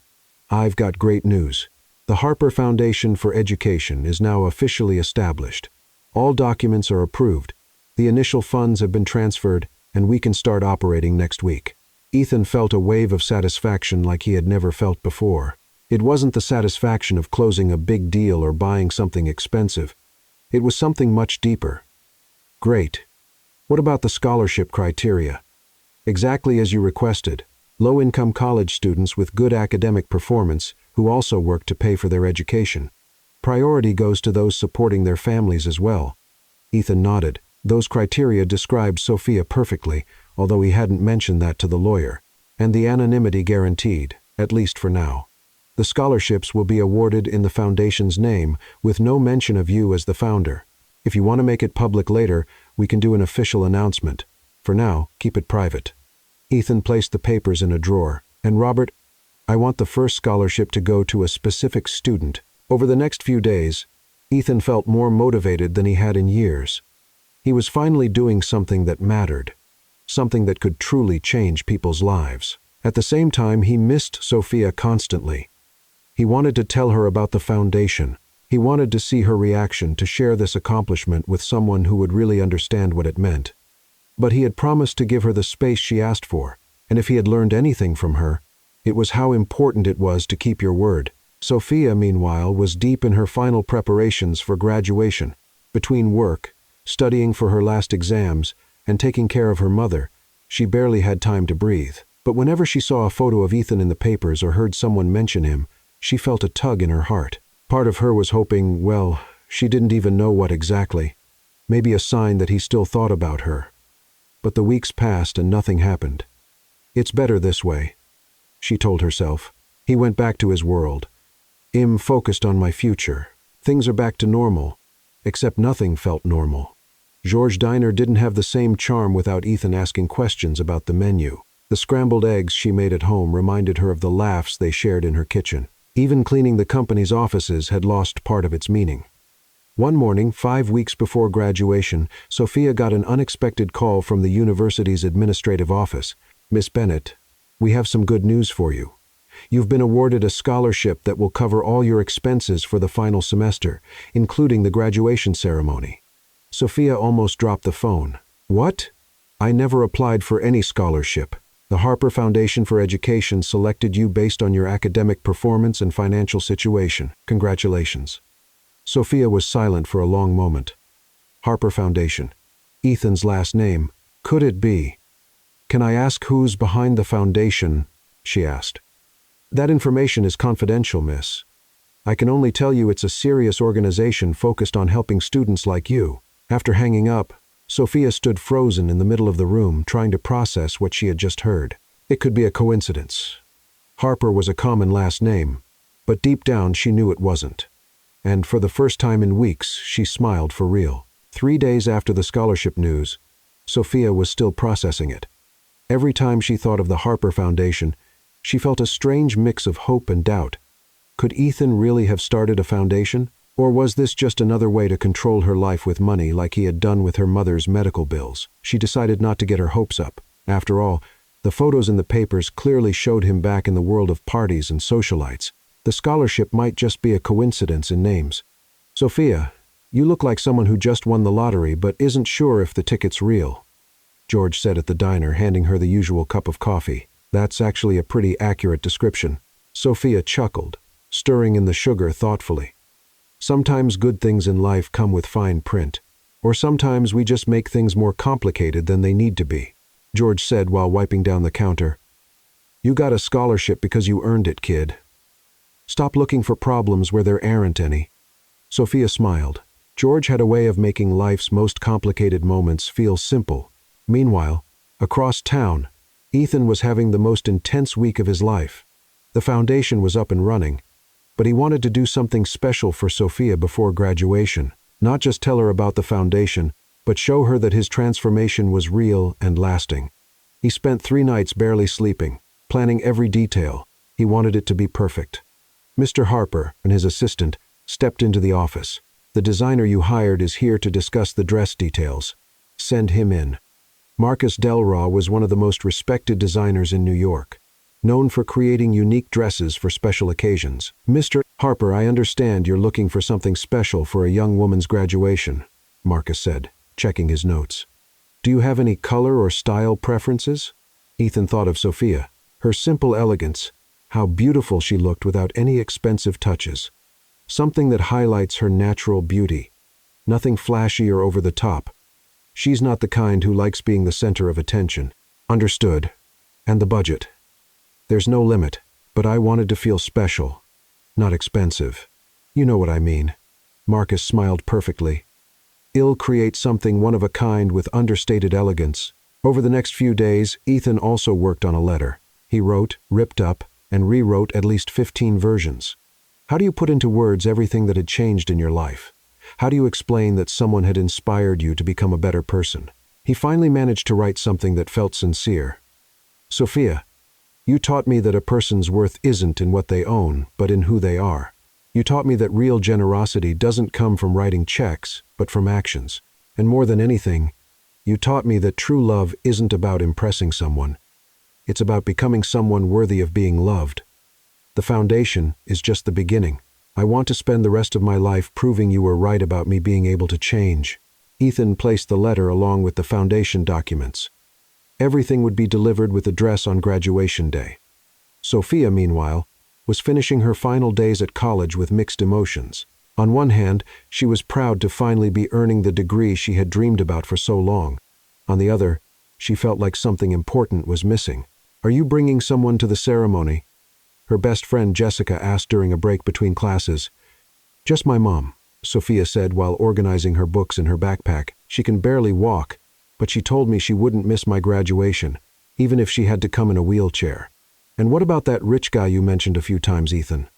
I've got great news. The Harper Foundation for Education is now officially established. All documents are approved, the initial funds have been transferred, and we can start operating next week." Ethan felt a wave of satisfaction like he had never felt before. It wasn't the satisfaction of closing a big deal or buying something expensive. It was something much deeper. "Great. What about the scholarship criteria?" "Exactly as you requested. Low-income college students with good academic performance who also work to pay for their education. Priority goes to those supporting their families as well." Ethan nodded. Those criteria described Sophia perfectly, although he hadn't mentioned that to the lawyer. "And the anonymity guaranteed, at least for now. The scholarships will be awarded in the foundation's name, with no mention of you as the founder. If you want to make it public later, we can do an official announcement. For now, keep it private." Ethan placed the papers in a drawer. "And Robert, I want the first scholarship to go to a specific student." Over the next few days, Ethan felt more motivated than he had in years. He was finally doing something that mattered, something that could truly change people's lives. At the same time, he missed Sophia constantly. He wanted to tell her about the foundation. He wanted to see her reaction, to share this accomplishment with someone who would really understand what it meant. But he had promised to give her the space she asked for, and if he had learned anything from her, it was how important it was to keep your word. Sophia, meanwhile, was deep in her final preparations for graduation. Between work, studying for her last exams, and taking care of her mother, she barely had time to breathe. But whenever she saw a photo of Ethan in the papers or heard someone mention him, she felt a tug in her heart. Part of her was hoping, well, she didn't even know what exactly. Maybe a sign that he still thought about her. But the weeks passed and nothing happened. "It's better this way," she told herself. He went back to his world. "I'm focused on my future. Things are back to normal." Except nothing felt normal. George Diner didn't have the same charm without Ethan asking questions about the menu. The scrambled eggs she made at home reminded her of the laughs they shared in her kitchen. Even cleaning the company's offices had lost part of its meaning. One morning, 5 weeks before graduation, Sophia got an unexpected call from the university's administrative office. "Miss Bennett, we have some good news for you. You've been awarded a scholarship that will cover all your expenses for the final semester, including the graduation ceremony." Sophia almost dropped the phone. "What? I never applied for any scholarship. The Harper Foundation for Education selected you based on your academic performance and financial situation. Congratulations." Sophia was silent for a long moment. Harper Foundation. Ethan's last name. Could it be? "Can I ask who's behind the foundation?" she asked. "That information is confidential, miss. I can only tell you it's a serious organization focused on helping students like you." After hanging up, Sophia stood frozen in the middle of the room, trying to process what she had just heard. It could be a coincidence. Harper was a common last name, but deep down she knew it wasn't. And for the first time in weeks, she smiled for real. 3 days after the scholarship news, Sophia was still processing it. Every time she thought of the Harper Foundation, she felt a strange mix of hope and doubt. Could Ethan really have started a foundation? Or was this just another way to control her life with money like he had done with her mother's medical bills? She decided not to get her hopes up. After all, the photos in the papers clearly showed him back in the world of parties and socialites. The scholarship might just be a coincidence in names. "Sophia, you look like someone who just won the lottery but isn't sure if the ticket's real," George said at the diner, handing her the usual cup of coffee. "That's actually a pretty accurate description." Sophia chuckled, stirring in the sugar thoughtfully. "Sometimes good things in life come with fine print, or sometimes we just make things more complicated than they need to be," George said while wiping down the counter. "You got a scholarship because you earned it, kid. Stop looking for problems where there aren't any." Sophia smiled. George had a way of making life's most complicated moments feel simple. Meanwhile, across town, Ethan was having the most intense week of his life. The foundation was up and running, but he wanted to do something special for Sophia before graduation. Not just tell her about the foundation, but show her that his transformation was real and lasting. He spent 3 nights barely sleeping, planning every detail. He wanted it to be perfect. Mr. Harper and his assistant stepped into the office. "The designer you hired is here to discuss the dress details. Send him in." Marcus Delraw was one of the most respected designers in New York, known for creating unique dresses for special occasions. "Mr. Harper, I understand you're looking for something special for a young woman's graduation," Marcus said, checking his notes. "Do you have any color or style preferences?" Ethan thought of Sophia. Her simple elegance, how beautiful she looked without any expensive touches. Something that highlights her natural beauty. Nothing flashy or over the top. She's not the kind who likes being the center of attention. "Understood. And the budget?" "There's no limit, but I wanted to feel special, not expensive. You know what I mean." Marcus smiled perfectly. "I'll create something one of a kind with understated elegance." Over the next few days, Ethan also worked on a letter. He wrote, ripped up, and rewrote at least 15 versions. How do you put into words everything that had changed in your life? How do you explain that someone had inspired you to become a better person? He finally managed to write something that felt sincere. "Sophia, you taught me that a person's worth isn't in what they own, but in who they are. You taught me that real generosity doesn't come from writing checks, but from actions. And more than anything, you taught me that true love isn't about impressing someone. It's about becoming someone worthy of being loved. The foundation is just the beginning. I want to spend the rest of my life proving you were right about me being able to change." Ethan placed the letter along with the foundation documents. Everything would be delivered with a dress on graduation day. Sophia, meanwhile, was finishing her final days at college with mixed emotions. On one hand, she was proud to finally be earning the degree she had dreamed about for so long. On the other, she felt like something important was missing. "Are you bringing someone to the ceremony?" her best friend Jessica asked during a break between classes. "Just my mom," Sophia said while organizing her books in her backpack. "She can barely walk, but she told me she wouldn't miss my graduation, even if she had to come in a wheelchair." "And what about that rich guy you mentioned a few times, Ethan?"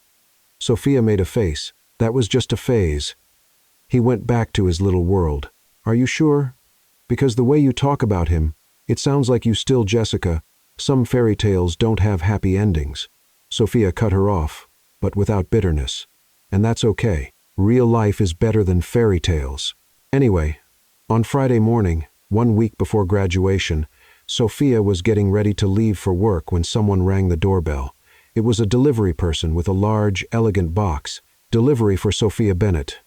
Sophia made a face. "That was just a phase. He went back to his little world." "Are you sure? Because the way you talk about him, it sounds like you still Jessica. Some fairy tales don't have happy endings." Sophia cut her off, but without bitterness. "And that's okay. Real life is better than fairy tales." Anyway, on Friday morning, 1 week before graduation, Sophia was getting ready to leave for work when someone rang the doorbell. It was a delivery person with a large, elegant box. "Delivery for Sophia Bennett."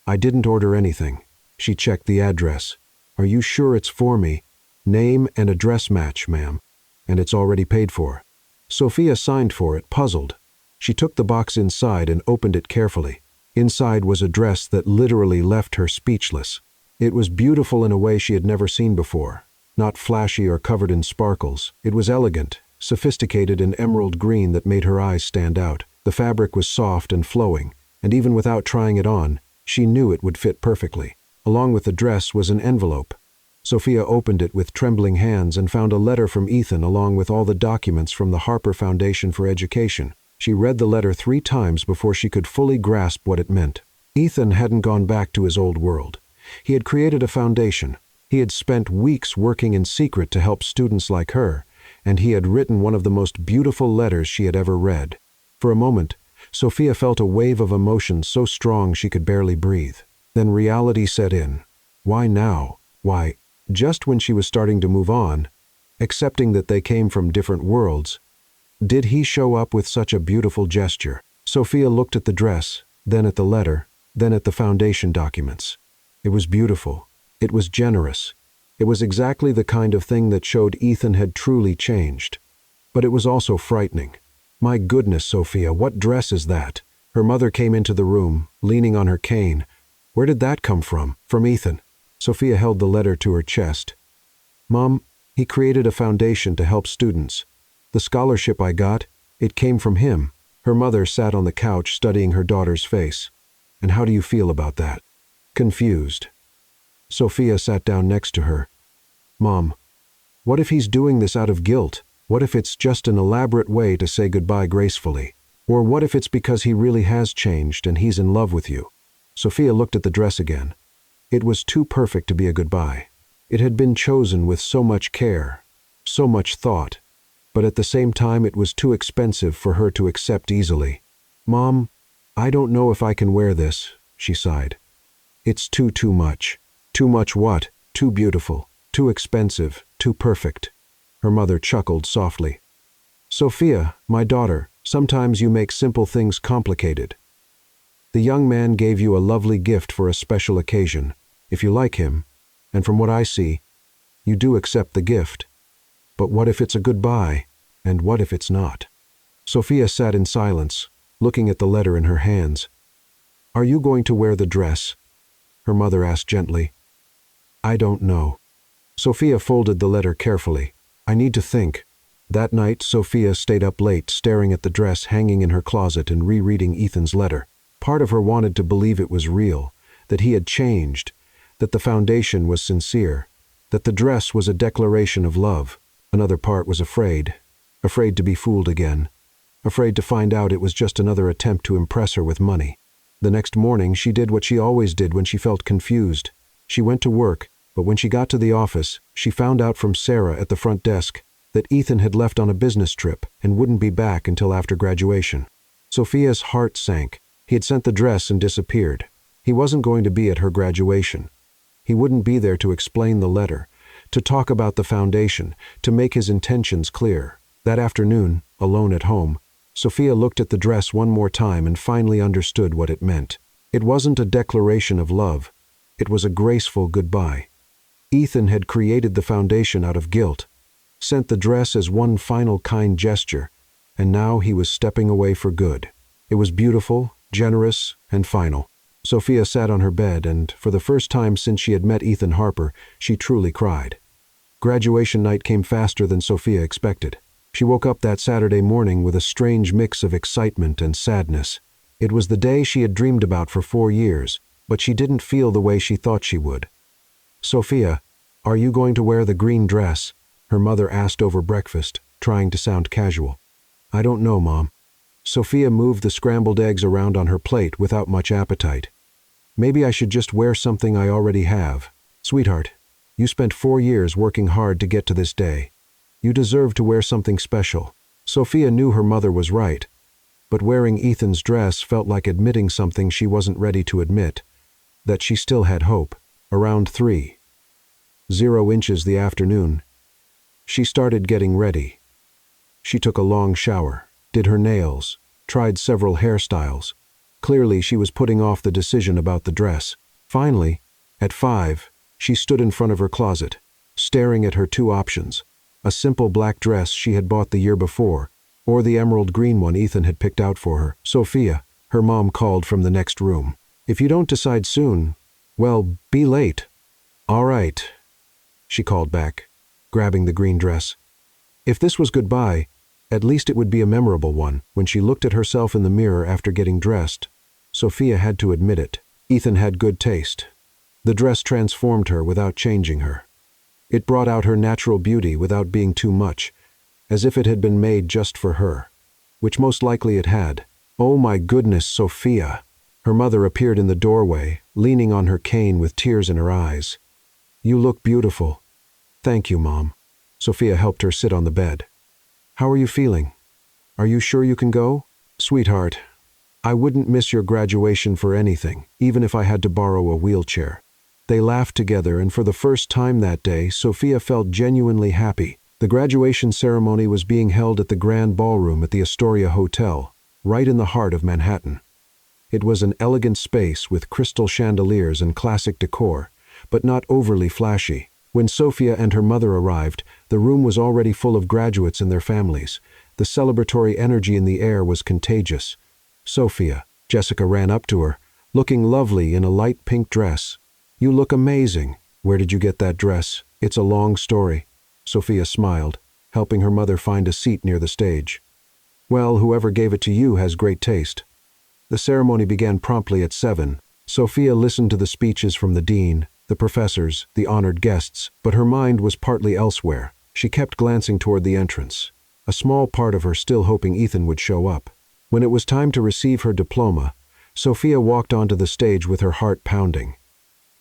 "I didn't order anything." She checked the address. "Are you sure it's for me?" "Name and address match, ma'am. And it's already paid for." Sophia signed for it, puzzled. She took the box inside and opened it carefully. Inside was a dress that literally left her speechless. It was beautiful in a way she had never seen before. Not flashy or covered in sparkles. It was elegant, sophisticated in emerald green that made her eyes stand out. The fabric was soft and flowing, and even without trying it on, she knew it would fit perfectly. Along with the dress was an envelope. Sophia opened it with trembling hands and found a letter from Ethan along with all the documents from the Harper Foundation for Education. She read the letter 3 times before she could fully grasp what it meant. Ethan hadn't gone back to his old world. He had created a foundation. He had spent weeks working in secret to help students like her, and he had written one of the most beautiful letters she had ever read. For a moment, Sophia felt a wave of emotion so strong she could barely breathe. Then reality set in. Why now? Why, just when she was starting to move on, accepting that they came from different worlds, did he show up with such a beautiful gesture? Sophia looked at the dress, then at the letter, then at the foundation documents. It was beautiful. It was generous. It was exactly the kind of thing that showed Ethan had truly changed. But it was also frightening. "My goodness, Sophia, what dress is that?" Her mother came into the room, leaning on her cane. "Where did that come from?" "From Ethan." Sophia held the letter to her chest. "Mom, he created a foundation to help students. The scholarship I got, it came from him." Her mother sat on the couch studying her daughter's face. And how do you feel about that? Confused. Sophia sat down next to her. Mom, what if he's doing this out of guilt? What if it's just an elaborate way to say goodbye gracefully? Or what if it's because he really has changed and he's in love with you? Sophia looked at the dress again. It was too perfect to be a goodbye. It had been chosen with so much care, so much thought, but at the same time it was too expensive for her to accept easily. Mom, I don't know if I can wear this, she sighed. It's too much. Too much what? Too beautiful, too expensive, too perfect. Her mother chuckled softly. Sophia, my daughter, sometimes you make simple things complicated. The young man gave you a lovely gift for a special occasion. If you like him, and from what I see, you do accept the gift. But what if it's a goodbye, and what if it's not? Sophia sat in silence, looking at the letter in her hands. Are you going to wear the dress? Her mother asked gently. I don't know. Sophia folded the letter carefully. I need to think. That night, Sophia stayed up late, staring at the dress hanging in her closet and rereading Ethan's letter. Part of her wanted to believe it was real, that he had changed, that the foundation was sincere, that the dress was a declaration of love. Another part was afraid to be fooled again, afraid to find out it was just another attempt to impress her with money. The next morning, she did what she always did when she felt confused. She went to work, but when she got to the office, she found out from Sarah at the front desk that Ethan had left on a business trip and wouldn't be back until after graduation. Sophia's heart sank. He had sent the dress and disappeared. He wasn't going to be at her graduation. He wouldn't be there to explain the letter, to talk about the foundation, to make his intentions clear. That afternoon, alone at home, Sophia looked at the dress one more time and finally understood what it meant. It wasn't a declaration of love. It was a graceful goodbye. Ethan had created the foundation out of guilt, sent the dress as one final kind gesture, and now he was stepping away for good. It was beautiful, generous, and final. Sophia sat on her bed and, for the first time since she had met Ethan Harper, she truly cried. Graduation night came faster than Sophia expected. She woke up that Saturday morning with a strange mix of excitement and sadness. It was the day she had dreamed about for 4 years, but she didn't feel the way she thought she would. Sophia, are you going to wear the green dress? Her mother asked over breakfast, trying to sound casual. I don't know, Mom. Sophia moved the scrambled eggs around on her plate without much appetite. Maybe I should just wear something I already have. Sweetheart, you spent 4 years working hard to get to this day. You deserve to wear something special. Sophia knew her mother was right, but wearing Ethan's dress felt like admitting something she wasn't ready to admit, that she still had hope. Around 3:00 the afternoon, she started getting ready. She took a long shower, did her nails, tried several hairstyles. Clearly, she was putting off the decision about the dress. Finally, at 5, she stood in front of her closet, staring at her 2 options: a simple black dress she had bought the year before, or the emerald green one Ethan had picked out for her. Sophia, her mom called from the next room. If you don't decide soon, well, be late. All right, she called back, grabbing the green dress. If this was goodbye, at least it would be a memorable one. When she looked at herself in the mirror after getting dressed, Sophia had to admit it. Ethan had good taste. The dress transformed her without changing her. It brought out her natural beauty without being too much, as if it had been made just for her, which most likely it had. Oh my goodness, Sophia! Her mother appeared in the doorway, leaning on her cane with tears in her eyes. You look beautiful. Thank you, Mom. Sophia helped her sit on the bed. How are you feeling? Are you sure you can go? Sweetheart, I wouldn't miss your graduation for anything, even if I had to borrow a wheelchair. They laughed together, and for the first time that day, Sophia felt genuinely happy. The graduation ceremony was being held at the Grand Ballroom at the Astoria Hotel, right in the heart of Manhattan. It was an elegant space with crystal chandeliers and classic decor, but not overly flashy. When Sophia and her mother arrived, the room was already full of graduates and their families. The celebratory energy in the air was contagious. Sophia, Jessica ran up to her, looking lovely in a light pink dress. You look amazing. Where did you get that dress? It's a long story. Sophia smiled, helping her mother find a seat near the stage. Well, whoever gave it to you has great taste. The ceremony began promptly at 7. Sophia listened to the speeches from the dean, the professors, the honored guests, but her mind was partly elsewhere. She kept glancing toward the entrance, a small part of her still hoping Ethan would show up. When it was time to receive her diploma, Sophia walked onto the stage with her heart pounding.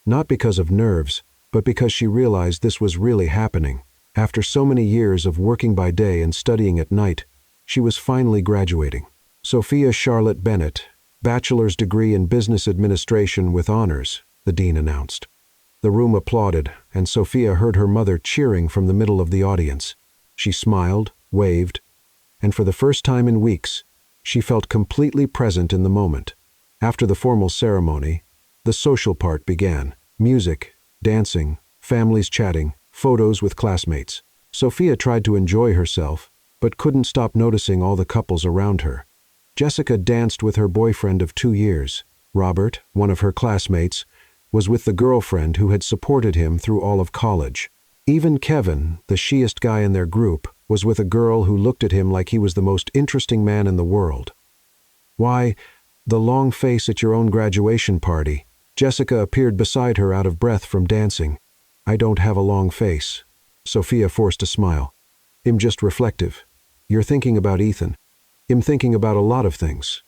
Not because of nerves, but because she realized this was really happening. After so many years of working by day and studying at night, she was finally graduating. Sophia Charlotte Bennett, bachelor's degree in business administration with honors, the dean announced. The room applauded, and Sophia heard her mother cheering from the middle of the audience. She smiled, waved, and for the first time in weeks, she felt completely present in the moment. After the formal ceremony, the social part began. Music, dancing, families chatting, photos with classmates. Sophia tried to enjoy herself, but couldn't stop noticing all the couples around her. Jessica danced with her boyfriend of 2 years. Robert, one of her classmates, was with the girlfriend who had supported him through all of college. Even Kevin, the shiest guy in their group, was with a girl who looked at him like he was the most interesting man in the world. Why, the long face at your own graduation party. Jessica appeared beside her out of breath from dancing. I don't have a long face. Sophia forced a smile. I'm just reflective. You're thinking about Ethan. I'm thinking about a lot of things.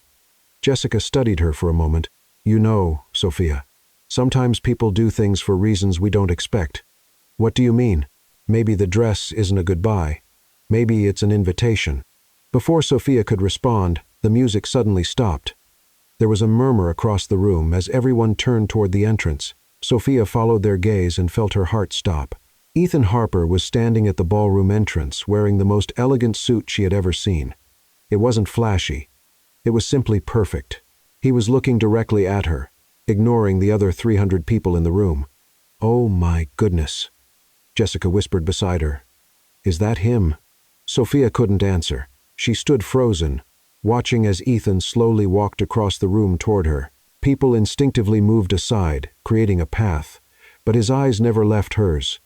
Jessica studied her for a moment. You know, Sophia, sometimes people do things for reasons we don't expect. What do you mean? Maybe the dress isn't a goodbye. Maybe it's an invitation. Before Sophia could respond, the music suddenly stopped. There was a murmur across the room as everyone turned toward the entrance. Sophia followed their gaze and felt her heart stop. Ethan Harper was standing at the ballroom entrance wearing the most elegant suit she had ever seen. It wasn't flashy. It was simply perfect. He was looking directly at her, ignoring the other 300 people in the room. Oh my goodness, Jessica whispered beside her. Is that him? Sophia couldn't answer. She stood frozen, watching as Ethan slowly walked across the room toward her. People instinctively moved aside, creating a path, but his eyes never left hers.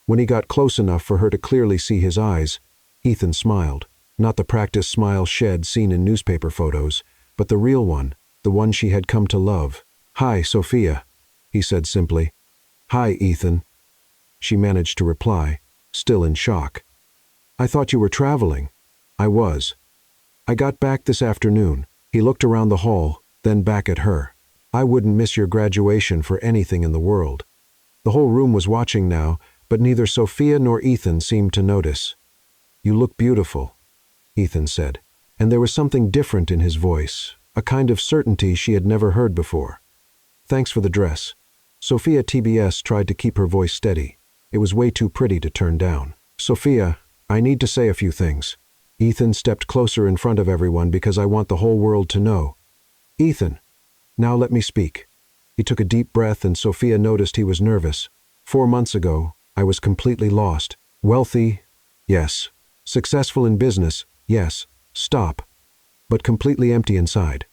When he got close enough for her to clearly see his eyes, Ethan smiled. Not the practiced smile shed seen in newspaper photos, but the real one, the one she had come to love. Hi, Sophia, he said simply. Hi, Ethan. She managed to reply, still in shock. I thought you were traveling. I was. I got back this afternoon. He looked around the hall, then back at her. I wouldn't miss your graduation for anything in the world. The whole room was watching now, but neither Sophia nor Ethan seemed to notice. You look beautiful, Ethan said, and there was something different in his voice, a kind of certainty she had never heard before. Thanks for the dress. Sophia TBS tried to keep her voice steady. It was way too pretty to turn down. Sophia, I need to say a few things. Ethan stepped closer in front of everyone because I want the whole world to know. Ethan, now let me speak. He took a deep breath and Sophia noticed he was nervous. 4 months ago, I was completely lost. Wealthy, yes. Successful in business, yes. Stop. But completely empty inside.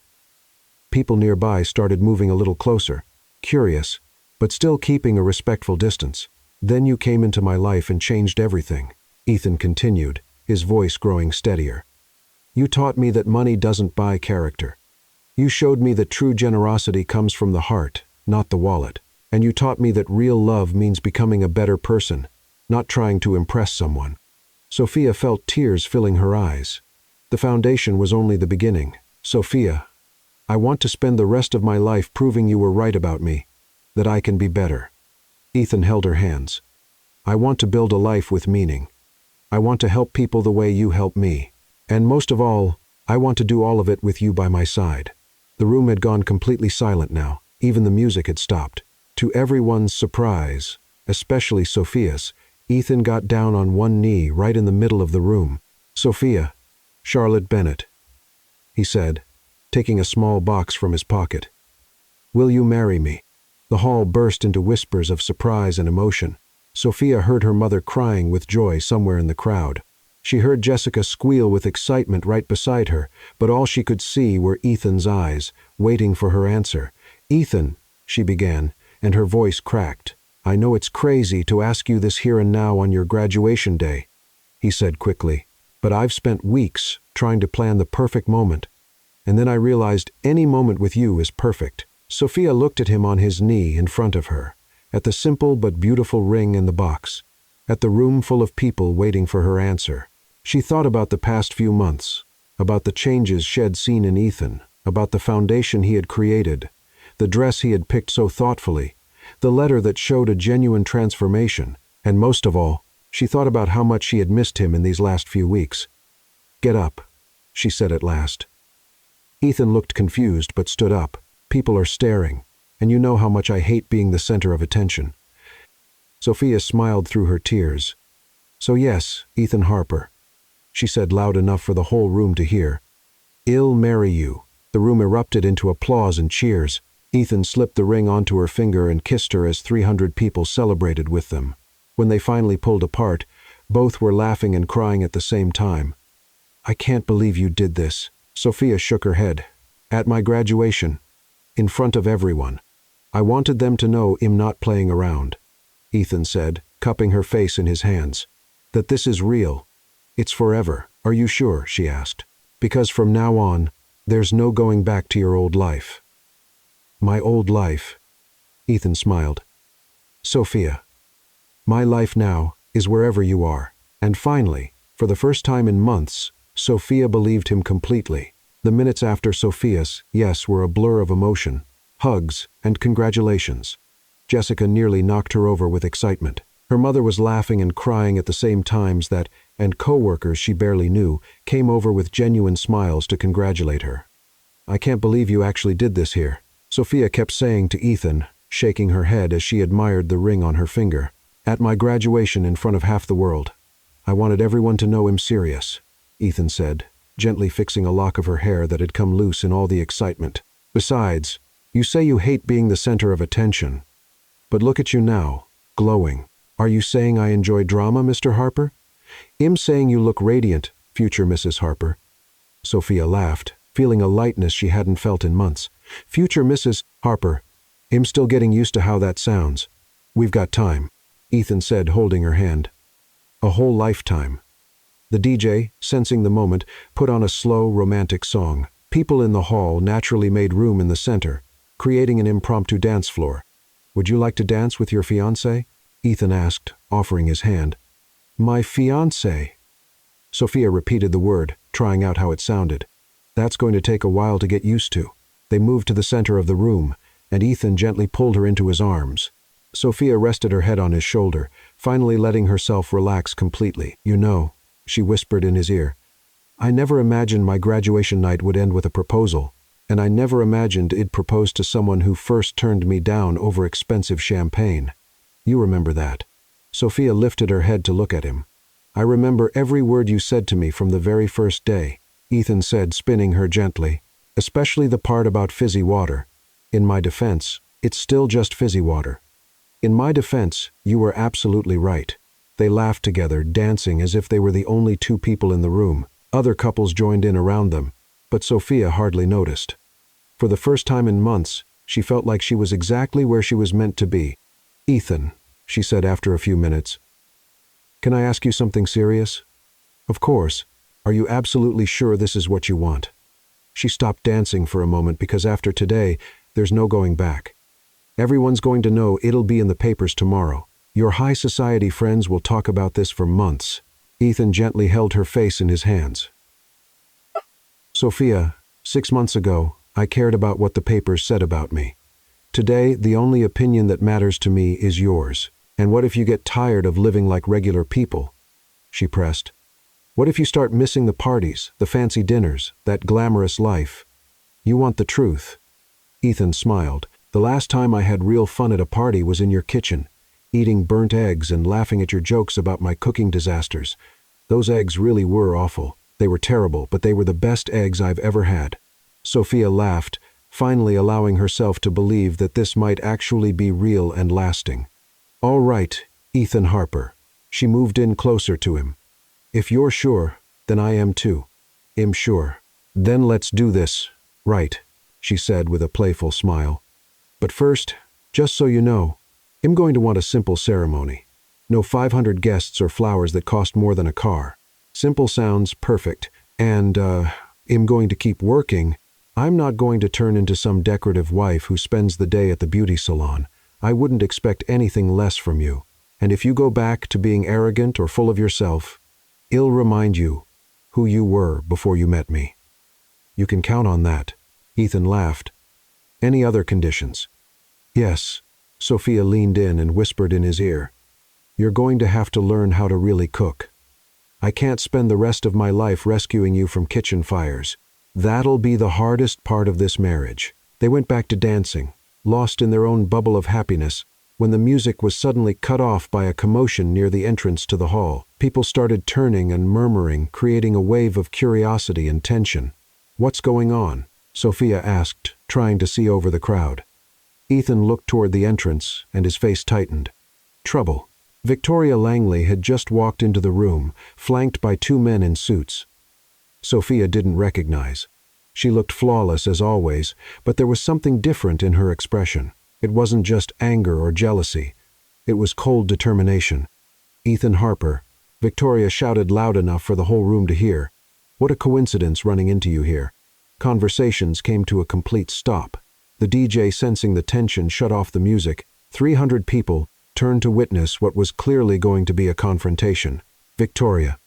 People nearby started moving a little closer, curious, but still keeping a respectful distance. Then you came into my life and changed everything. Ethan continued, his voice growing steadier. You taught me that money doesn't buy character. You showed me that true generosity comes from the heart, not the wallet. And you taught me that real love means becoming a better person, not trying to impress someone. Sophia felt tears filling her eyes. The foundation was only the beginning. Sophia, I want to spend the rest of my life proving you were right about me, that I can be better. Ethan held her hands. I want to build a life with meaning. I want to help people the way you help me. And most of all, I want to do all of it with you by my side. The room had gone completely silent now. Even the music had stopped. To everyone's surprise, especially Sophia's, Ethan got down on one knee right in the middle of the room. Sophia, Charlotte Bennett, he said, taking a small box from his pocket. Will you marry me? The hall burst into whispers of surprise and emotion. Sophia heard her mother crying with joy somewhere in the crowd. She heard Jessica squeal with excitement right beside her, but all she could see were Ethan's eyes, waiting for her answer. Ethan, she began, and her voice cracked. I know it's crazy to ask you this here and now on your graduation day, he said quickly, but I've spent weeks trying to plan the perfect moment. And then I realized any moment with you is perfect. Sophia looked at him on his knee in front of her, at the simple but beautiful ring in the box, at the room full of people waiting for her answer. She thought about the past few months, about the changes she'd seen in Ethan, about the foundation he had created, the dress he had picked so thoughtfully, the letter that showed a genuine transformation, and most of all, she thought about how much she had missed him in these last few weeks. "Get up," she said at last. Ethan looked confused but stood up. "People are staring, and you know how much I hate being the center of attention." Sophia smiled through her tears. "So yes, Ethan Harper," she said loud enough for the whole room to hear. "I'll marry you." The room erupted into applause and cheers. Ethan slipped the ring onto her finger and kissed her as 300 people celebrated with them. When they finally pulled apart, both were laughing and crying at the same time. "I can't believe you did this." Sophia shook her head. "At my graduation, in front of everyone. I wanted them to know I'm not playing around," Ethan said, cupping her face in his hands. "That this is real. It's forever." "Are you sure?" she asked. "Because from now on, there's no going back to your old life." "My old life?" Ethan smiled. "Sophia, my life now is wherever you are." And finally, for the first time in months, Sophia believed him completely. The minutes after Sophia's yes were a blur of emotion, hugs, and congratulations. Jessica nearly knocked her over with excitement. Her mother was laughing and crying at the same times and co-workers she barely knew came over with genuine smiles to congratulate her. "I can't believe you actually did this here," Sophia kept saying to Ethan, shaking her head as she admired the ring on her finger. "At my graduation in front of half the world. I wanted everyone to know I'm serious," Ethan said, gently fixing a lock of her hair that had come loose in all the excitement. "Besides, you say you hate being the center of attention. But look at you now, glowing. Are you saying I enjoy drama, Mr. Harper?" "I'm saying you look radiant, future Mrs. Harper." Sophia laughed, feeling a lightness she hadn't felt in months. "Future Mrs. Harper. I'm still getting used to how that sounds." "We've got time," Ethan said, holding her hand. "A whole lifetime." The DJ, sensing the moment, put on a slow, romantic song. People in the hall naturally made room in the center, creating an impromptu dance floor. "Would you like to dance with your fiancé?" Ethan asked, offering his hand. "My fiancé?" Sophia repeated the word, trying out how it sounded. "That's going to take a while to get used to." They moved to the center of the room, and Ethan gently pulled her into his arms. Sophia rested her head on his shoulder, finally letting herself relax completely. "You know," she whispered in his ear, "I never imagined my graduation night would end with a proposal, and I never imagined I'd propose to someone who first turned me down over expensive champagne. You remember that." Sophia lifted her head to look at him. "I remember every word you said to me from the very first day," Ethan said, spinning her gently, "especially the part about fizzy water. In my defense, it's still just fizzy water. In my defense, you were absolutely right." They laughed together, dancing as if they were the only two people in the room. Other couples joined in around them, but Sophia hardly noticed. For the first time in months, she felt like she was exactly where she was meant to be. "Ethan," she said after a few minutes, "can I ask you something serious?" "Of course. Are you absolutely sure this is what you want?" She stopped dancing for a moment because after today, there's no going back. Everyone's going to know it'll be in the papers tomorrow. Your high society friends will talk about this for months. Ethan gently held her face in his hands. "Sophia, 6 months ago, I cared about what the papers said about me. Today, the only opinion that matters to me is yours. And what if you get tired of living like regular people?" she pressed. "What if you start missing the parties, the fancy dinners, that glamorous life? You want the truth." Ethan smiled. "The last time I had real fun at a party was in your kitchen, eating burnt eggs and laughing at your jokes about my cooking disasters. Those eggs really were awful. They were terrible, but they were the best eggs I've ever had." Sophia laughed, finally allowing herself to believe that this might actually be real and lasting. "All right, Ethan Harper." She moved in closer to him. "If you're sure, then I am too." "I'm sure." "Then let's do this, right," she said with a playful smile. "But first, just so you know, I'm going to want a simple ceremony. No 500 guests or flowers that cost more than a car. Simple sounds perfect, and I'm going to keep working I'm not going to turn into some decorative wife who spends the day at the beauty salon. I wouldn't expect anything less from you. And if you go back to being arrogant or full of yourself, I'll remind you who you were before you met me. You can count on that. Ethan laughed. Any other conditions? Yes. Sophia leaned in and whispered in his ear. You're going to have to learn how to really cook. I can't spend the rest of my life rescuing you from kitchen fires. That'll be the hardest part of this marriage. They went back to dancing, lost in their own bubble of happiness, when the music was suddenly cut off by a commotion near the entrance to the hall. People started turning and murmuring, creating a wave of curiosity and tension. What's going on? Sophia asked, trying to see over the crowd. Ethan looked toward the entrance, and his face tightened. Trouble. Victoria Langley had just walked into the room, flanked by two men in suits. Sophia didn't recognize. She looked flawless as always, but there was something different in her expression. It wasn't just anger or jealousy. It was cold determination. Ethan Harper. Victoria shouted loud enough for the whole room to hear. What a coincidence running into you here. Conversations came to a complete stop. The DJ, sensing the tension, shut off the music. 300 people turned to witness what was clearly going to be a confrontation. Victoria,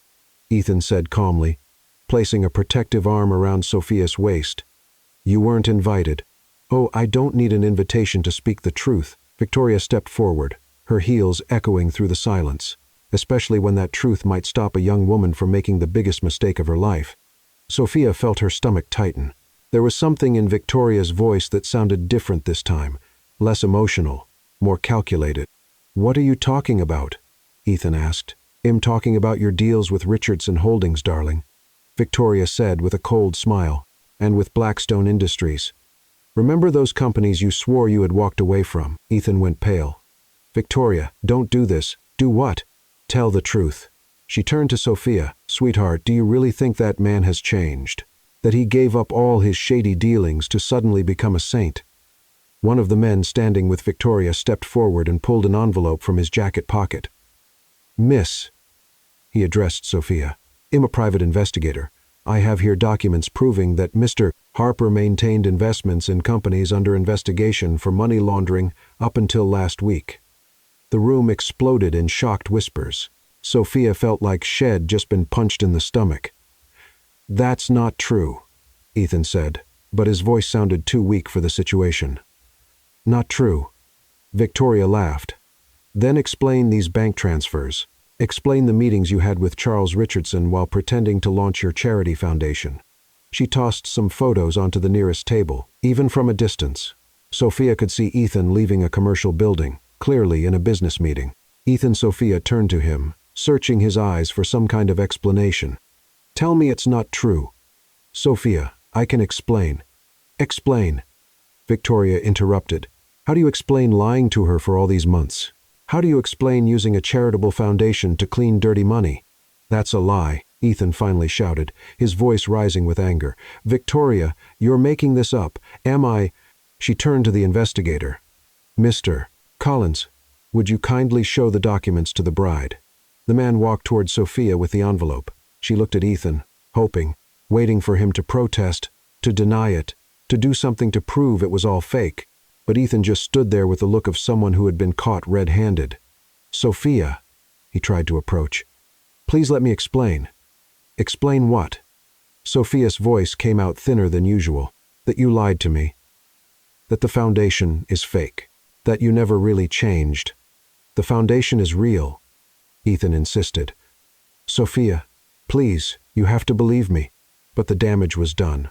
Ethan said calmly, placing a protective arm around Sophia's waist. You weren't invited. Oh, I don't need an invitation to speak the truth. Victoria stepped forward, her heels echoing through the silence, especially when that truth might stop a young woman from making the biggest mistake of her life. Sophia felt her stomach tighten. There was something in Victoria's voice that sounded different this time, less emotional, more calculated. What are you talking about? Ethan asked. I'm talking about your deals with Richardson Holdings, darling, Victoria said with a cold smile, and with Blackstone Industries. Remember those companies you swore you had walked away from? Ethan went pale. Victoria, don't do this. Do what? Tell the truth. She turned to Sophia. Sweetheart, do you really think that man has changed? That he gave up all his shady dealings to suddenly become a saint? One of the men standing with Victoria stepped forward and pulled an envelope from his jacket pocket. Miss, he addressed Sophia, I'm a private investigator. I have here documents proving that Mr. Harper maintained investments in companies under investigation for money laundering up until last week. The room exploded in shocked whispers. Sophia felt like she'd just been punched in the stomach. That's not true, Ethan said, but his voice sounded too weak for the situation. Not true. Victoria laughed. Then explain these bank transfers. Explain the meetings you had with Charles Richardson while pretending to launch your charity foundation. She tossed some photos onto the nearest table, even from a distance. Sophia could see Ethan leaving a commercial building, clearly in a business meeting. Sophia turned to him, searching his eyes for some kind of explanation. Tell me it's not true. Sophia, I can explain. Explain. Victoria interrupted. How do you explain lying to her for all these months? How do you explain using a charitable foundation to clean dirty money? That's a lie, Ethan finally shouted, his voice rising with anger. Victoria, you're making this up. Am I? She turned to the investigator. Mr. Collins, would you kindly show the documents to the bride? The man walked toward Sophia with the envelope. She looked at Ethan, hoping, waiting for him to protest, to deny it, to do something to prove it was all fake. But Ethan just stood there with the look of someone who had been caught red-handed. Sophia, he tried to approach. Please let me explain. Explain what? Sophia's voice came out thinner than usual. That you lied to me. That the foundation is fake. That you never really changed. The foundation is real, Ethan insisted. Sophia, please, you have to believe me. But the damage was done.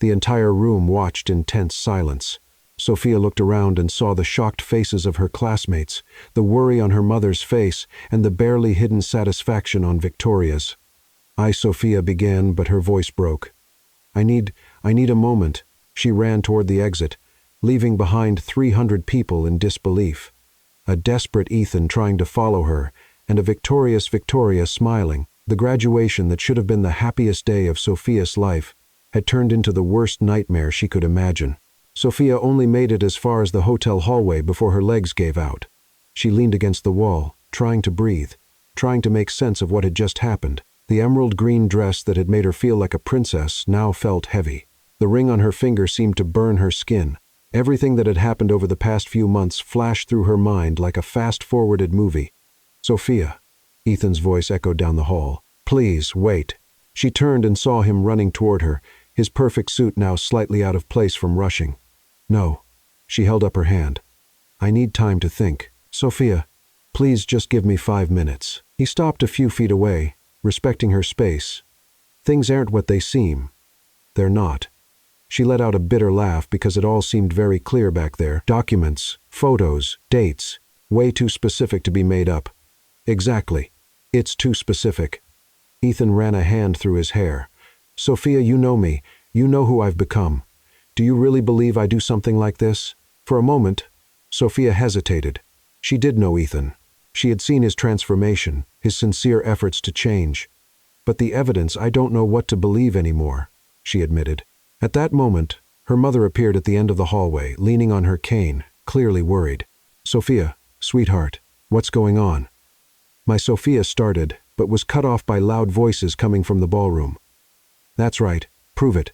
The entire room watched in tense silence. Sophia looked around and saw the shocked faces of her classmates, the worry on her mother's face, and the barely hidden satisfaction on Victoria's. Sophia began, but her voice broke. I need a moment. She ran toward the exit, leaving behind 300 people in disbelief. A desperate Ethan trying to follow her, and a victorious Victoria smiling. The graduation that should have been the happiest day of Sophia's life had turned into the worst nightmare she could imagine. Sophia only made it as far as the hotel hallway before her legs gave out. She leaned against the wall, trying to breathe, trying to make sense of what had just happened. The emerald green dress that had made her feel like a princess now felt heavy. The ring on her finger seemed to burn her skin. Everything that had happened over the past few months flashed through her mind like a fast-forwarded movie. "Sophia," Ethan's voice echoed down the hall. "Please, wait." She turned and saw him running toward her, his perfect suit now slightly out of place from rushing. "No." She held up her hand. "I need time to think. Sophia, please just give me 5 minutes." He stopped a few feet away, respecting her space. "Things aren't what they seem. They're not." She let out a bitter laugh because it all seemed very clear back there. Documents, photos, dates, way too specific to be made up. "Exactly. It's too specific." Ethan ran a hand through his hair. "Sophia, you know me. You know who I've become. Do you really believe I do something like this?" For a moment, Sophia hesitated. She did know Ethan. She had seen his transformation, his sincere efforts to change. "But the evidence, I don't know what to believe anymore," she admitted. At that moment, her mother appeared at the end of the hallway, leaning on her cane, clearly worried. "Sophia, sweetheart, what's going on?" My Sophia started, but was cut off by loud voices coming from the ballroom. "That's right, prove it."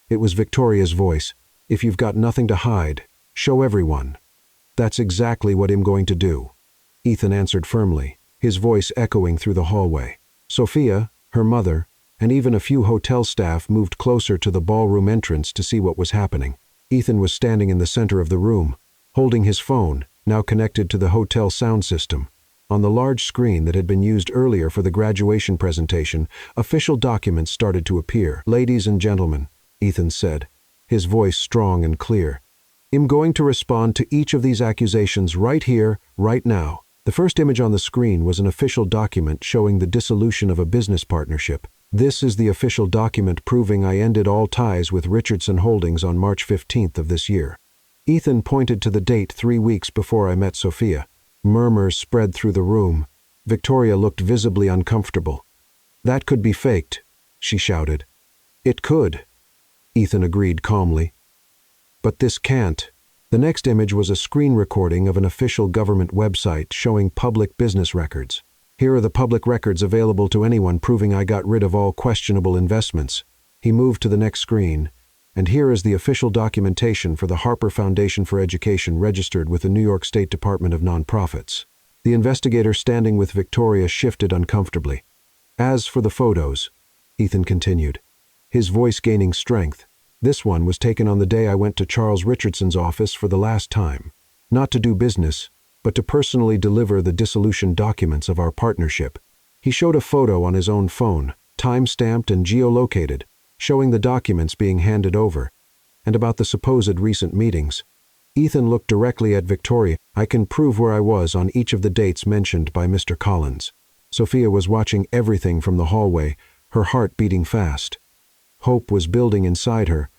It was Victoria's voice. "If you've got nothing to hide, show everyone." "That's exactly what I'm going to do," Ethan answered firmly, his voice echoing through the hallway. Sophia, her mother, and even a few hotel staff moved closer to the ballroom entrance to see what was happening. Ethan was standing in the center of the room, holding his phone, now connected to the hotel sound system. On the large screen that had been used earlier for the graduation presentation, official documents started to appear. "Ladies and gentlemen," Ethan said, his voice strong and clear, "I'm going to respond to each of these accusations right here, right now." The first image on the screen was an official document showing the dissolution of a business partnership. "This is the official document proving I ended all ties with Richardson Holdings on March 15th of this year." Ethan pointed to the date 3 weeks before I met Sophia. Murmurs spread through the room. Victoria looked visibly uncomfortable. "That could be faked," she shouted. "It could," Ethan agreed calmly. "But this can't." The next image was a screen recording of an official government website showing public business records. "Here are the public records available to anyone proving I got rid of all questionable investments." He moved to the next screen, and here is the official documentation for the Harper Foundation for Education registered with the New York State Department of Nonprofits. The investigator standing with Victoria shifted uncomfortably. "As for the photos," Ethan continued, his voice gaining strength, "this one was taken on the day I went to Charles Richardson's office for the last time. Not to do business, but to personally deliver the dissolution documents of our partnership." He showed a photo on his own phone, time-stamped and geolocated, showing the documents being handed over, and about the supposed recent meetings. Ethan looked directly at Victoria. "I can prove where I was on each of the dates mentioned by Mr. Collins." Sophia was watching everything from the hallway, her heart beating fast. Hope was building inside her,